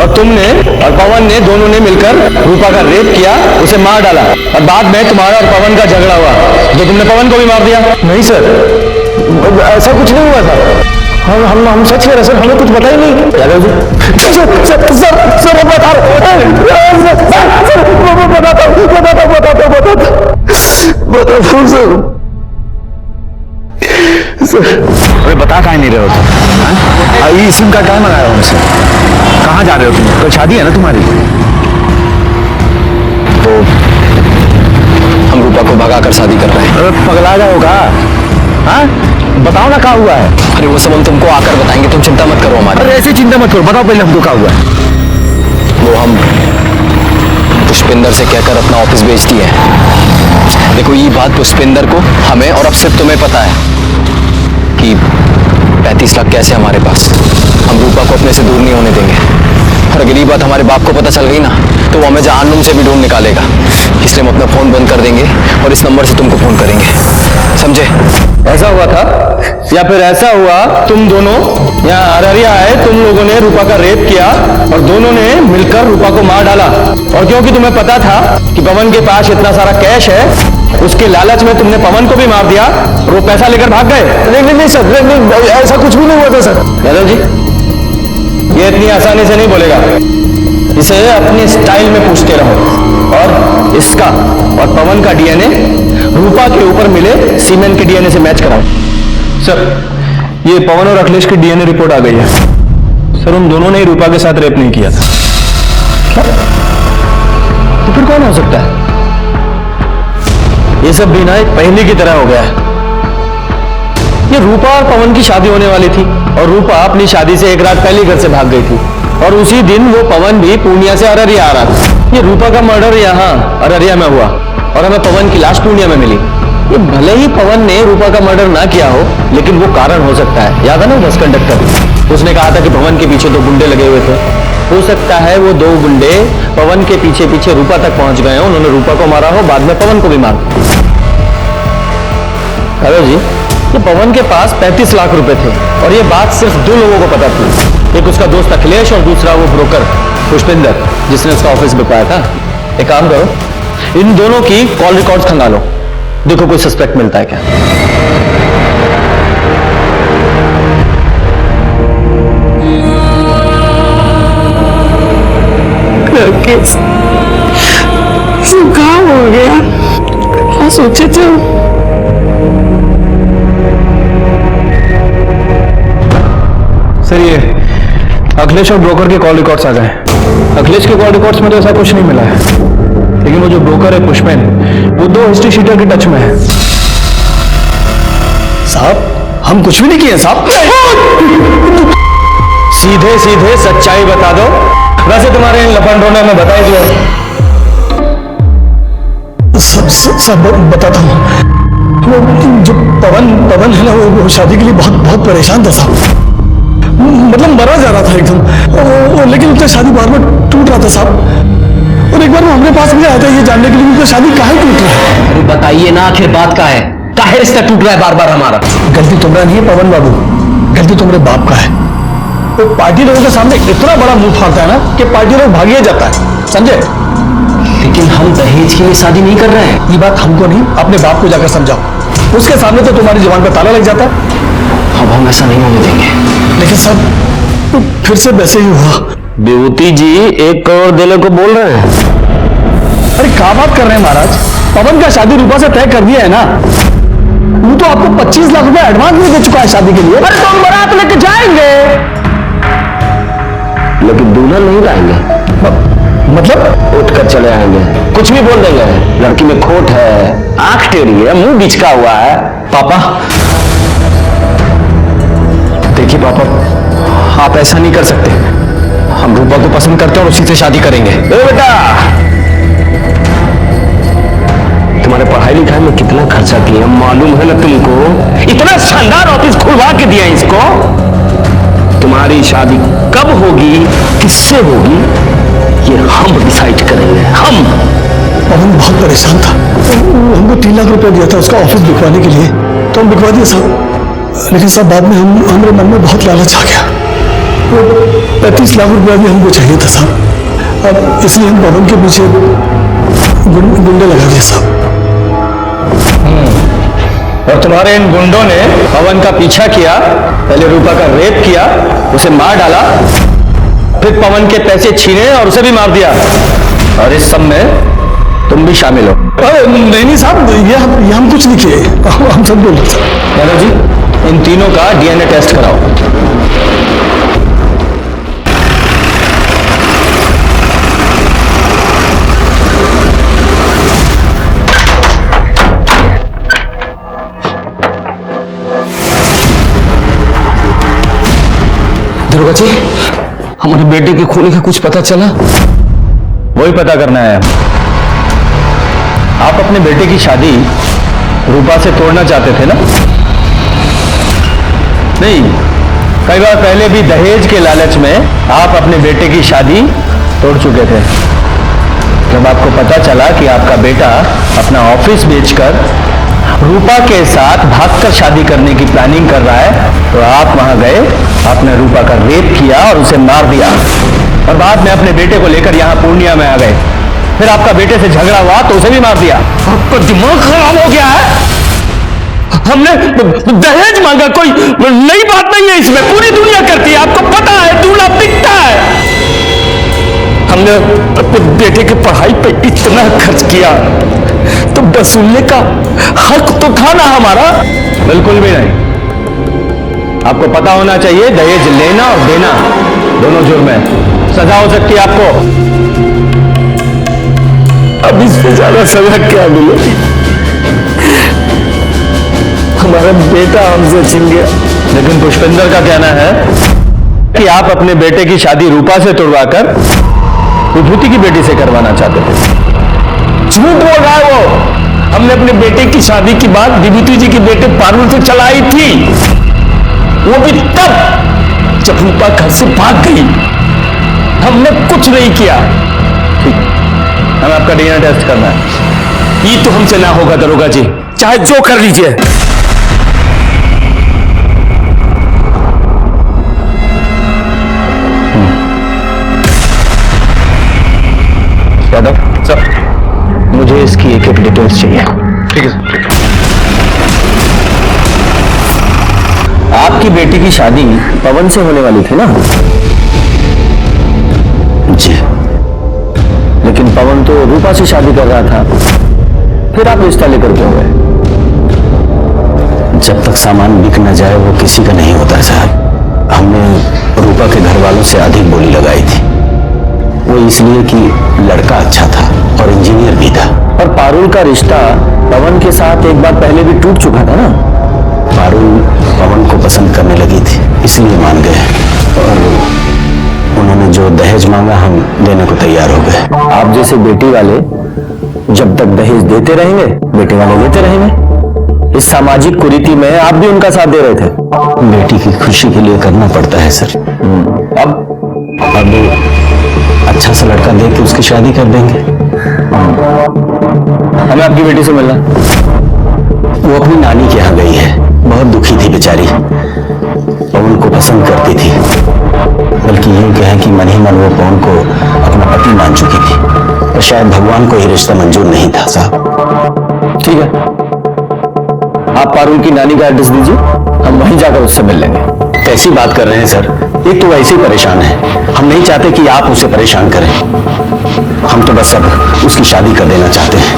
और तुमने और पवन ने दोनों ने मिलकर रूपा का रेप किया, उसे मार डाला और बाद में तुम्हारा और पवन का झगड़ा हुआ तो तुमने पवन को भी मार दिया। नहीं सर, ऐसा कुछ नहीं हुआ था। हम सच कह रहे सर, हमें कुछ पता ही नहीं। यादव जी सर बता अरे बता काहे नहीं रहे हो तुम? ये सिम का क्या मंगाया हमसे? कहाँ जा रहे हो तुम? कोई शादी है ना तुम्हारी? तो हम रूपा को भगा कर शादी कर रहे हैं। अरे पगला जाओगा? हाँ बताओ ना क्या हुआ है? अरे वो सब हम तुमको आकर बताएंगे, तुम चिंता मत करो हमारी। अरे ऐसे चिंता मत करो, बताओ पहले हमको क्या हुआ है? वो हम पुष्पिंदर से कहकर अपना ऑफिस बेच दिए। देखो ये बात पुष्पिंदर को, हमें और अब सिर्फ तुम्हें पता है कि 35 लाख कैसे हमारे पास। हम रूपा को अपने से दूर नहीं होने देंगे और अगर ये बात हमारे बाप को पता चल गई ना तो वो हमें जहान्नुम से भी ढूंढ निकालेगा। इसलिए हम अपना फोन बंद कर देंगे और इस नंबर से तुमको फोन करेंगे, समझे? ऐसा हुआ था या फिर ऐसा हुआ तुम दोनों यहाँ अररिया आए, तुम लोगों ने रूपा का रेप किया और दोनों ने मिलकर रूपा को मार डाला और क्योंकि तुम्हें पता था कि पवन के पास इतना सारा कैश है, उसके लालच में तुमने पवन को भी मार दिया और वो पैसा लेकर भाग गए। नहीं सर, ऐसा कुछ भी नहीं हुआ था सर। यादव जी ये इतनी आसानी से नहीं बोलेगा, इसे अपने स्टाइल में पूछते रहो और इसका और पवन का डीएनए रूपा के ऊपर मिले सीमेंट के डीएनए से मैच कराओ। सर ये पवन और अखिलेश की डीएनए रिपोर्ट आ गई है सर, उन दोनों ने ही रूपा के साथ रेप नहीं किया था। क्या? तो फिर कौन हो सकता है? ये सब भी ना एक पहले की तरह हो गया है। ये रूपा और पवन की शादी होने वाली थी और रूपा अपनी शादी से एक रात पहले घर से भाग गई थी और उसी दिन वो पवन भी पूर्णिया से अररिया आ रहा था। ये रूपा का मर्डर यहाँ अररिया में हुआ और हमें पवन की लाश पूर्णिया में मिली। ये भले ही पवन ने रूपा का मर्डर ना किया हो लेकिन वो कारण हो सकता है। याद है ना बस कंडक्टर, उसने कहा था कि पवन के पीछे 2 गुंडे लगे हुए थे। हो सकता है वो 2 गुंडे पवन के पीछे पीछे रूपा तक पहुंच गए हो, उन्होंने रूपा को मारा हो, बाद में पवन को भी मार दिया। हेलो जी, ये पवन के पास 35 लाख रुपए थे और ये बात सिर्फ 2 लोगों को पता थी, एक उसका दोस्त अखिलेश और दूसरा वो ब्रोकर पुष्पिंदर जिसने उसका ऑफिस बिकवाया था। एक काम करो, इन दोनों की कॉल रिकॉर्ड्स खंगालो, देखो कोई सस्पेक्ट मिलता है क्या। काम हो गया, क्या सोचे थे? सर ये अखिलेश और ब्रोकर के कॉल रिकॉर्ड्स आ गए। अखिलेश के कॉल रिकॉर्ड्स में तो ऐसा कुछ नहीं मिला है, लेकिन वो जो ब्रोकर है पुष्पेन, वो 2 हिस्ट्री शीटर के टच में है। साहब हम कुछ भी नहीं किए साहब। सीधे सीधे सच्चाई बता दो, वैसे तुम्हारे इन लफंडों ने हमें बता ही दिया। सब बताता हूँ। जो पवन है ना, वो शादी के लिए बहुत परेशान था साहब, मतलब मरा जा रहा था एकदम, लेकिन उसका शादी बार बार टूट रहा था साहब। और एक बार वो हमारे पास भी आया था ये जानने के लिए उनका शादी काहे टूट रहा है। अरे बताइए ना आखिर बात का है, काहे रिश्ता टूट रहा है बार बार हमारा? गलती तुम्हारा नहीं है पवन बाबू, गलती तुम्हारे बाप का है। वो पार्टी लोगों के सामने इतना बड़ा मुंह फाड़ता है ना कि पार्टी लोग भागिए जाता है, समझे? लेकिन हम दहेज के लिए शादी नहीं कर रहे हैं। ये बात हमको नहीं, अपने बाप को जाकर समझाओ, उसके सामने तो तुम्हारी जुबान पर ताला लग जाता है। अब हम ऐसा नहीं होने देंगे। लेकिन सब फिर से वैसे ही हुआ। विभूति जी 1 करोड़ देने को बोल रहे हैं। अरे क्या बात कर रहे हैं महाराज, पवन का शादी रूपा से तय कर दिया है ना, वो तो आपको 25 लाख रुपए एडवांस में दे चुका है शादी के लिए। अरे तो हम बारात लेके जाएंगे, लेकिन दूल्हा नहीं लाएंगे। मतलब उठ कर चले आएंगे, कुछ भी बोल देंगे। लड़की में खोट है, आंख टेढ़ी है, मुंह बिचका हुआ है। पापा देखिए पापा, आप ऐसा नहीं कर सकते। हम रूपा को पसंद करते हैं और उसी से शादी करेंगे। बेटा तुम्हारे पढ़ाई लिखाई में कितना खर्चा किया मालूम है ना तुमको? इतना शानदार ऑफिस खुलवा के दिया इसको। तुम्हारी शादी कब होगी, किससे होगी, ये हम डिसाइड करेंगे। हम। पवन बहुत परेशान था, हमको 3 लाख रुपए दिया था उसका ऑफिस बिकवाने के लिए, तो हम बिकवा दिए साहब। लेकिन साहब बाद में हमारे मन में बहुत लालच आ गया 35 लाख रुपया भी हमको चाहिए था साहब। अब इसलिए हम पवन के पीछे गुंडे लगा दिए साहब। और तुम्हारे इन गुंडों ने पवन का पीछा किया, पहले रूपा का रेप किया, उसे मार डाला, फिर पवन के पैसे छीने और उसे भी मार दिया। और इस सब में तुम भी शामिल हो। नहीं साहब, ये हम कुछ नहीं किए, हम सब बोल रहे थे। यादव जी, इन तीनों का डीएनए टेस्ट कराओ। दरोगा जी, हमारे बेटे के खूनी का कुछ पता चला? वही पता करना है। आप अपने बेटे की शादी रूपा से तोड़ना चाहते थे ना? नहीं, कई बार पहले भी दहेज के लालच में आप अपने बेटे की शादी तोड़ चुके थे। जब आपको पता चला कि आपका बेटा अपना ऑफिस बेचकर रूपा के साथ भागकर शादी करने की प्लानिंग कर रहा है, तो आप वहां गए, आपने रूपा का रेप किया और उसे मार दिया, और बाद में अपने बेटे को लेकर यहां पूर्णिया में आ गए। फिर आपका बेटे से झगड़ा हुआ तो उसे भी मार दिया। आपका दिमाग खराब हो गया है? हमने दहेज मांगा, कोई नई बात नहीं है इसमें, पूरी दुनिया करती है, आपको पता है, दूल्हा बिकता है। हमने अपने बेटे की पढ़ाई पे इतना खर्च किया तो वसूलने का हक तो था ना हमारा? बिल्कुल भी नहीं। आपको पता होना चाहिए, दहेज लेना और देना दोनों जुर्म है, सजा हो सकती है आपको। अब इससे ज्यादा सजा क्या मिलेगी? हमारा बेटा हमसे छिन गया। लेकिन पुष्पेंद्र का कहना है कि आप अपने बेटे की शादी रूपा से तुड़वाकर विभूति की बेटी से करवाना चाहते थे। झूठ बोल रहा है वो। हमने अपने बेटे की शादी की बात विभूति जी की बेटे पारुल से चलाई थी, वो भी तब जब रूपा घर से भाग गई। हमने कुछ नहीं किया। हमें आपका डीएनए टेस्ट करना है। ये तो हमसे ना होगा दरोगा जी, चाहे जो कर लीजिए। यादव सर, मुझे इसकी एक एक डिटेल्स चाहिए। ठीक है सर। आपकी बेटी की शादी पवन से होने वाली थी ना? जी। लेकिन पवन तो रूपा से शादी कर रहा था, फिर आप रिश्ता लेकर क्यों गए? जब तक सामान बिक न जाए वो किसी का नहीं होता साहब। हमने रूपा के घर वालों से अधिक बोली लगाई थी, वो इसलिए कि लड़का अच्छा था और इंजीनियर भी था। और पारुल का रिश्ता पवन के साथ एक बार पहले भी टूट चुका था ना? पारुल पवन को पसंद करने लगी थी, इसलिए मान गए, और उन्होंने जो दहेज मांगा हम देने को तैयार हो गए। आप जैसे बेटी वाले जब तक दहेज देते रहेंगे, बेटे वाले लेते रहेंगे। इस सामाजिक कुरीति में आप भी उनका साथ दे रहे थे। बेटी की खुशी के लिए करना पड़ता है सर। अब अच्छा सा लड़का देख के उसकी शादी कर देंगे। हमें आपकी बेटी से मिलना। वो अपनी नानी के यहाँ गई है, बहुत दुखी थी बेचारी, पवन को पसंद करती थी, बल्कि यूं कहें कि मन ही मन वो पवन को अपना पति मान चुकी थी, और शायद भगवान को ये रिश्ता मंजूर नहीं था साहब। ठीक है, आप पारुल की नानी का एड्रेस दीजिए, हम वहीं जाकर उससे मिल लेंगे। कैसी बात कर रहे हैं सर? एक तो वैसे ही परेशान है, हम नहीं चाहते कि आप उसे परेशान करें। हम तो बस अब उसकी शादी कर देना चाहते हैं,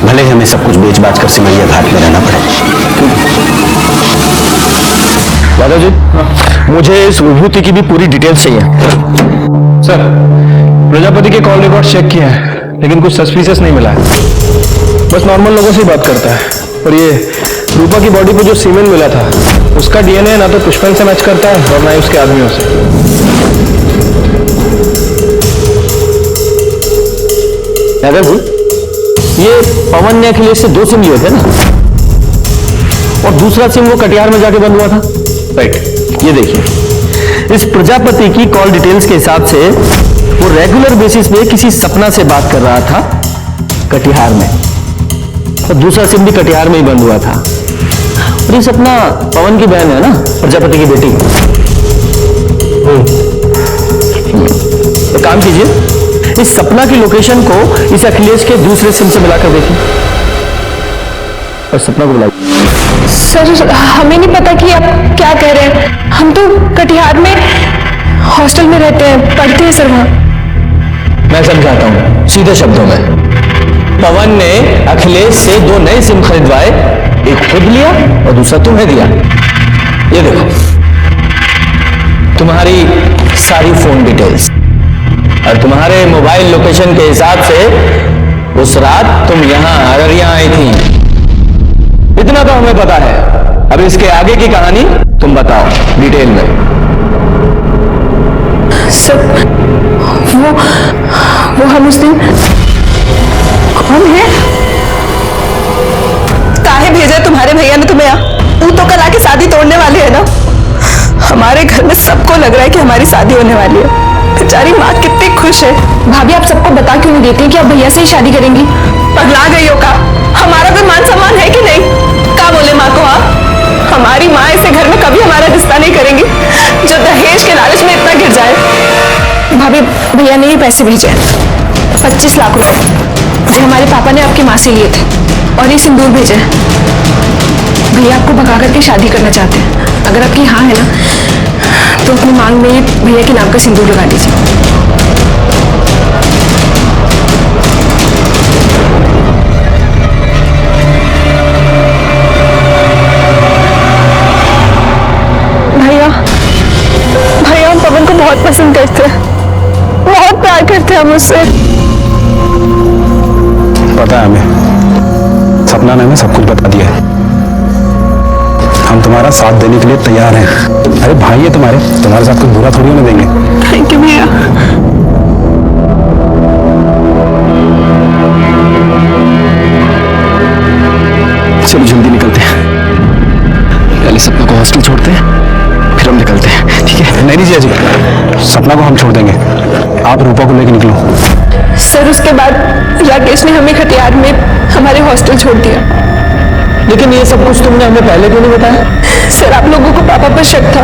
भले ही हमें सब कुछ बेच बाच कर सिमरिया घाट में रहना पड़े। यादव जी, मुझे इस विभूति की भी पूरी डिटेल्स चाहिए। सर, प्रजापति के कॉल रिकॉर्ड चेक किए हैं, लेकिन कुछ सस्पिशियस नहीं मिला है। बस नॉर्मल लोगों से ही बात करता है। और ये रूपा की बॉडी पे जो सीमेंट मिला था, उसका डीएनए ना तो पुष्पन से मैच करता है और ना ही उसके आदमियों से। यादव जी, ये पवन ने अखिलेश से 2 सिम लिए थे ना, और दूसरा सिम वो कटिहार में जाके बंद हुआ था। राइट, ये देखिए, इस प्रजापति की कॉल डिटेल्स के हिसाब से वो रेगुलर बेसिस पे किसी सपना से बात कर रहा था कटिहार में, और दूसरा सिम भी कटिहार में ही बंद हुआ था। और ये सपना पवन की बहन है ना, प्रजापति की बेटी। एक काम कीजिए, इस सपना की लोकेशन को इस अखिलेश के दूसरे सिम से मिलाकर देखिए और सपना को बुलाइए। सर हमें नहीं पता कि आप क्या कह रहे हैं। हम तो कटिहार में हॉस्टल में रहते हैं, पढ़ते हैं सर वहाँ। मैं समझाता हूँ सीधे शब्दों में। पवन ने अखिलेश से 2 नए सिम खरीदवाए, एक खुद लिया और दूसरा तुम्हें दिया। ये देखो तुम्हारी सारी फोन डिटेल्स और तुम्हारे मोबाइल लोकेशन के हिसाब से उस रात तुम यहां अररिया आई थी। इतना तो हमें पता है, अब इसके आगे की कहानी तुम बताओ डिटेल में। सर वो हम उस दिन कौन है? काहे भेजा तुम्हारे भैया ने तुम्हें यहाँ? वो तो कल आके शादी तोड़ने वाले है ना। हमारे घर में सबको लग रहा है कि हमारी शादी होने वाली है। बेचारी माँ कितनी खुश है। भाभी आप सबको बता क्यों नहीं देती कि आप भैया से ही शादी करेंगी? पगला गई हो का? हमारा कोई मान सम्मान है कि नहीं? क्या बोले माँ को आप? हमारी माँ ऐसे घर में कभी हमारा रिश्ता नहीं करेंगी जो दहेज के लालच में इतना गिर जाए। भाभी भैया ने ये पैसे भेजे 25 लाख रुपए जो हमारे पापा ने आपकी माँ से लिए थे, और ये सिंदूर भेजे। भैया आपको भगा करके शादी करना चाहते हैं। अगर आपकी हाँ है ना तो अपनी मांग में भैया के नाम का सिंदूर लगा लीजिए। भैया हम पवन को बहुत पसंद करते हैं, बहुत प्यार करते हैं हम उससे। पता है हमें, सपना ने हमें सब कुछ बता दिया है। हम तुम्हारा साथ देने के लिए तैयार हैं। अरे भाई है तुम्हारे साथ कुछ बुरा थोड़ी होने देंगे। थैंक यू भैया। चलो जल्दी निकलते हैं, पहले सपना को हॉस्टल छोड़ते हैं फिर हम निकलते हैं, ठीक है? नहीं जी अजय, सपना को हम छोड़ देंगे, आप रूपा को लेकर निकलो। सर उसके बाद राकेश ने हमें खटियार में हमारे हॉस्टल छोड़ दिया। लेकिन ये सब कुछ तुमने हमें पहले क्यों नहीं बताया? सर आप लोगों को पापा पर शक था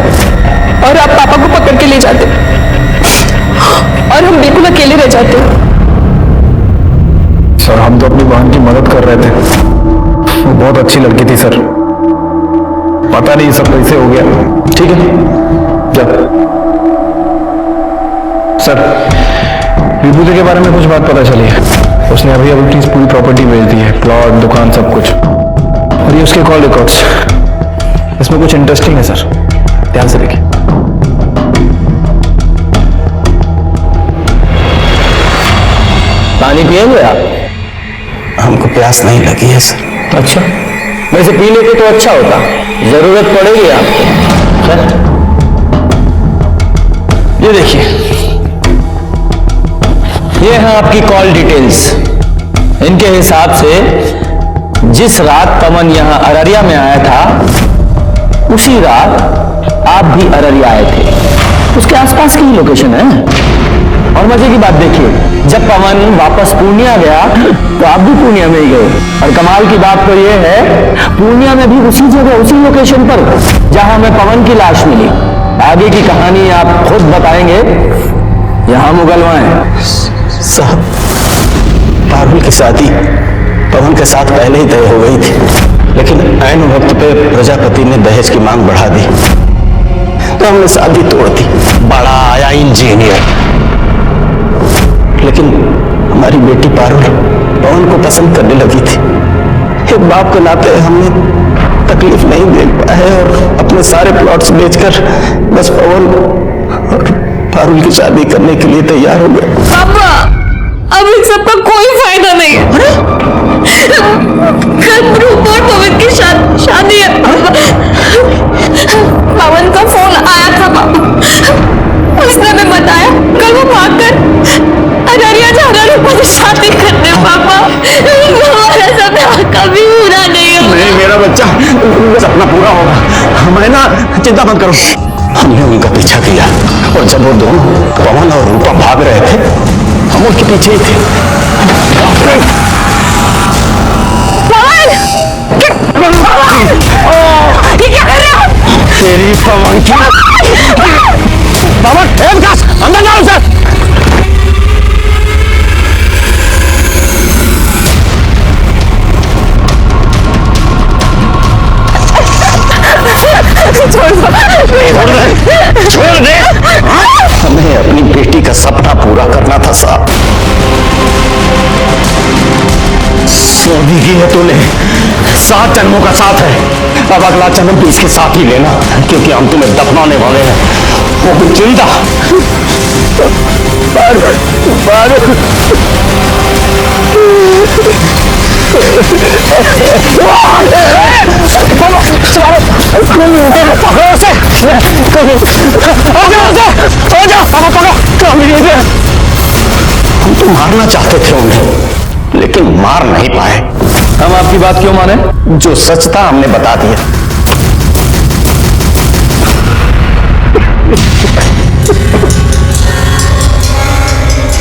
और आप पापा को पकड़ के ले जाते और हम बिल्कुल अकेले रह जाते। सर हम तो अपनी बहन की मदद कर रहे थे, वो बहुत अच्छी लड़की थी सर, पता नहीं सब कैसे हो गया। ठीक है जा। सर विभूति के बारे में कुछ बात पता चली है, उसने अभी अपनी पूरी प्रॉपर्टी बेच दी है, प्लॉट दुकान सब कुछ, और ये उसके कॉल रिकॉर्ड्स। इसमें कुछ इंटरेस्टिंग है सर, ध्यान से देखिए। पानी पिएंगे आप? हमको प्यास नहीं लगी है सर। अच्छा, वैसे पी लेते तो अच्छा होता, जरूरत पड़ेगी आपको। ये देखिए, ये है आपकी कॉल डिटेल्स। इनके हिसाब से जिस रात पवन यहां अररिया में आया था उसी रात आप भी अररिया आए थे, उसके आसपास की ही लोकेशन है। और मजे की बात देखिए, जब पवन वापस पूर्णिया गया तो आप भी पूर्णिया में ही गए। और कमाल की बात तो ये है, पूर्णिया में भी उसी जगह उसी लोकेशन पर जहां हमें पवन की लाश मिली। आगे की कहानी आप खुद बताएंगे, यहां मुगलवाएं। साहब पारुल की शादी पवन के साथ पहले ही तय हो गई थी, लेकिन ऐन वक्त पे प्रजापति ने दहेज की मांग बढ़ा दी तो हमने शादी तोड़ दी। बड़ा आया इंजीनियर, लेकिन हमारी बेटी पारुल पवन को पसंद करने लगी थी। एक बाप के नाते हमने तकलीफ नहीं देख पाए और अपने सारे प्लॉट्स बेचकर बस पवन और पारुल की शादी करने के लिए तैयार हो गए। पापा अब इन सब का कोई फायदा नहीं है। कल रूपा और पवन की शादी है। पवन का फोन आया था पापा, उसने हमें बताया कल वो भागकर अररिया जा रहा रूपा से शादी करने। पापा हमारा सपना कभी पूरा नहीं होगा। नहीं मेरा बच्चा, सपना पूरा होगा, मैं ना चिंता मत करो। हमने उनका पीछा किया और जब वो दोनों पवन और रूपा भाग रहे थे हम उनके पीछे ही थे। ये क्या कर रहे हो? तेरी पवन की पवन, अंदर जाओ सर। छोड़ दे। हमें अपनी बेटी का सपना पूरा करना था साहब। शादी की है तूने, 7 जन्मों का साथ है। अब अगला जन्म भी इसके साथ ही लेना, क्योंकि हम तुम्हें दफनाने वाले हैं, वो भी जिंदा। हम तो मारना चाहते थे उन्हें, लेकिन मार नहीं पाए। हम आपकी बात क्यों माने? जो सच था हमने बता दिया।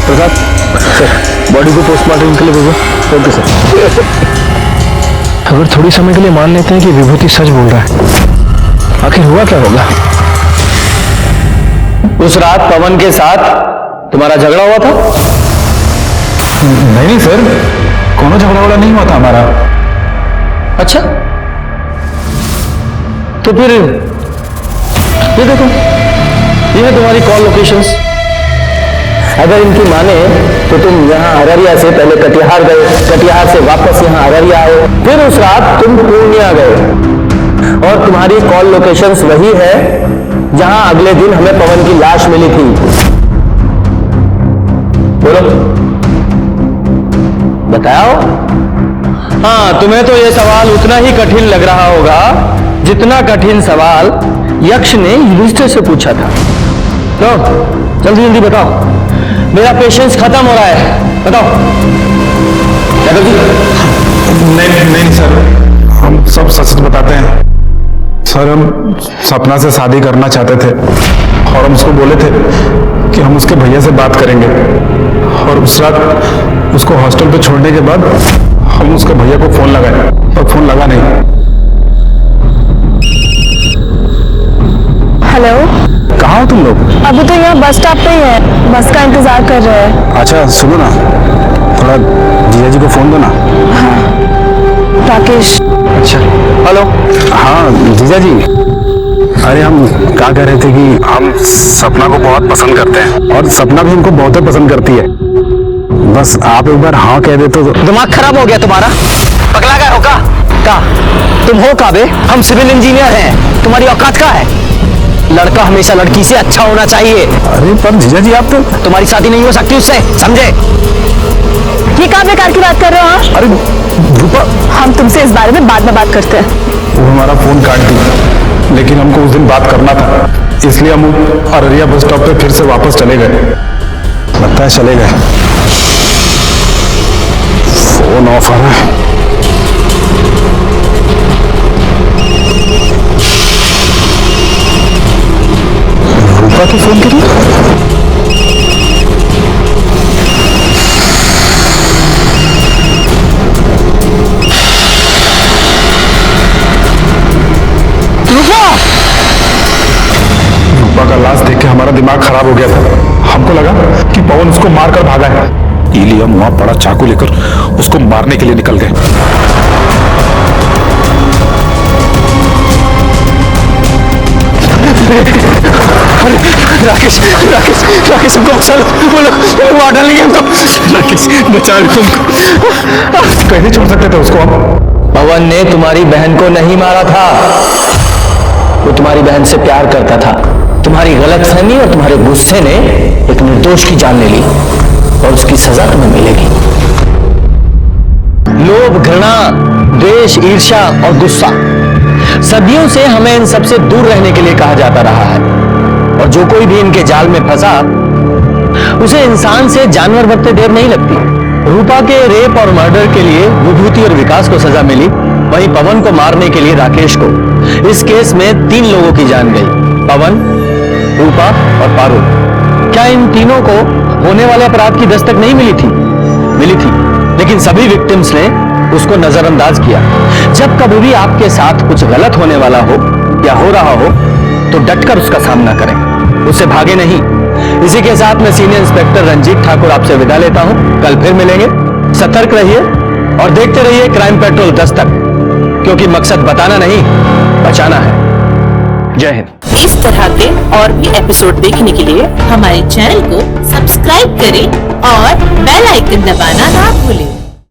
प्रसाद, बॉडी को पोस्टमार्टम के लिए भेजो। Okay sir. अगर थोड़ी समय के लिए मान लेते हैं कि विभूति सच बोल रहा है, आखिर हुआ क्या होगा? उस रात पवन के साथ तुम्हारा झगड़ा हुआ था? नहीं सर, कोनो झगड़ा नहीं हुआ था हमारा। अच्छा, तो फिर ये देखो, ये है तुम्हारी कॉल लोकेशंस। अगर इनकी माने तो तुम यहाँ अररिया से पहले कटिहार गए, कटिहार से वापस यहाँ अररिया आए, फिर उस रात तुम पूर्णिया गए, और तुम्हारी कॉल लोकेशंस वही है जहां अगले दिन हमें पवन की लाश मिली थी। बोलो, बताओ। हाँ, तुम्हें तो यह सवाल उतना ही कठिन लग रहा होगा जितना कठिन सवाल यक्ष ने युधिष्ठिर से पूछा था। तो जल्दी जल्दी बताओ, मेरा पेशेंस खत्म हो रहा है, बताओ। नहीं सर, हम सब सच बताते हैं सर। हम सपना से शादी करना चाहते थे और हम उसको बोले थे कि हम उसके भैया से बात करेंगे, और उस रात उसको हॉस्टल पे छोड़ने के बाद हम उसके भैया को फोन लगाए और फोन लगा नहीं। हेलो, कहाँ हो तुम लोग? अभी तो यहाँ बस स्टॉप पे ही है, बस का इंतजार कर रहे हैं। अच्छा सुनो ना, थोड़ा जीजा जी को फोन दो ना। हाँ, राकेश। अच्छा, हेलो। हाँ जीजा जी, अरे हम क्या कह रहे थे कि हम सपना को बहुत पसंद करते हैं और सपना भी हमको बहुत पसंद करती है। बस आप एक बार हाँ कह दे तो। दिमाग खराब हो गया तुम्हारा? पगला गए हो का? तुम हो का बे? हम सिविल इंजीनियर हैं, तुम्हारी औकात का है? लड़का हमेशा लड़की से अच्छा होना चाहिए। अरे पर जीजा जी, आप तो। तुम्हारी शादी नहीं हो सकती उससे, समझे? ये क्या बेकार की बात कर रहे हो? अरे रूपा, हम तुमसे इस बारे में बाद में बात करते हैं। वो हमारा फोन काट दी, लेकिन हमको उस दिन बात करना था, इसलिए हम अररिया बस स्टॉप पे फिर से वापस चले गए। लगता है चले गए। फोन ऑफ आ रहा है। रूपा की फोन करी? रूपा का लाश देख के हमारा दिमाग खराब हो गया था। हमको लगा कि पवन उसको मारकर भागा है, इसलिए हम वहां बड़ा चाकू लेकर उसको मारने के लिए निकल गए। राकेश, राकेश, राकेश, हमको चलो, बोलो, मार डालेंगे हमको। राकेश, बचा लो तुमको। कैसे छोड़ सकते थे उसको हम? पवन ने तुम्हारी बहन को नहीं मारा था, वो तुम्हारी बहन से प्यार करता था। तुम्हारी गलतफहमी और तुम्हारे गुस्से ने एक निर्दोष की जान ले ली, और उसकी सजा तुम्हें मिलेगी। लोभ, घृणा, द्वेष, ईर्ष्या और गुस्सा, सदियों से हमें इन सबसे दूर रहने के लिए कहा जाता रहा है, और जो कोई भी इनके जाल में फंसा उसे इंसान से जानवर बनते देर नहीं लगती। रूपा के रेप और मर्डर के लिए विभूति और विकास को सजा मिली, वहीं पवन को मारने के लिए राकेश को। इस केस में 3 लोगों की जान गई, पवन, रूपा और पारुल। क्या इन तीनों को होने वाले अपराध की दस्तक नहीं मिली थी? मिली थी, लेकिन सभी विक्टिम्स ने उसको नजरअंदाज किया। जब कभी भी आपके साथ कुछ गलत होने वाला हो या हो रहा हो तो डटकर उसका सामना करें, उससे भागे नहीं। इसी के साथ मैं सीनियर इंस्पेक्टर रंजीत ठाकुर आपसे विदा लेता हूं। कल फिर मिलेंगे। सतर्क रहिए और देखते रहिए क्राइम पेट्रोल 10 तक, क्योंकि मकसद बताना नहीं, बचाना है। जय हिंद। इस तरह के और भी एपिसोड देखने के लिए हमारे चैनल को सब्सक्राइब करें और बेल आइकन दबाना ना भूलें।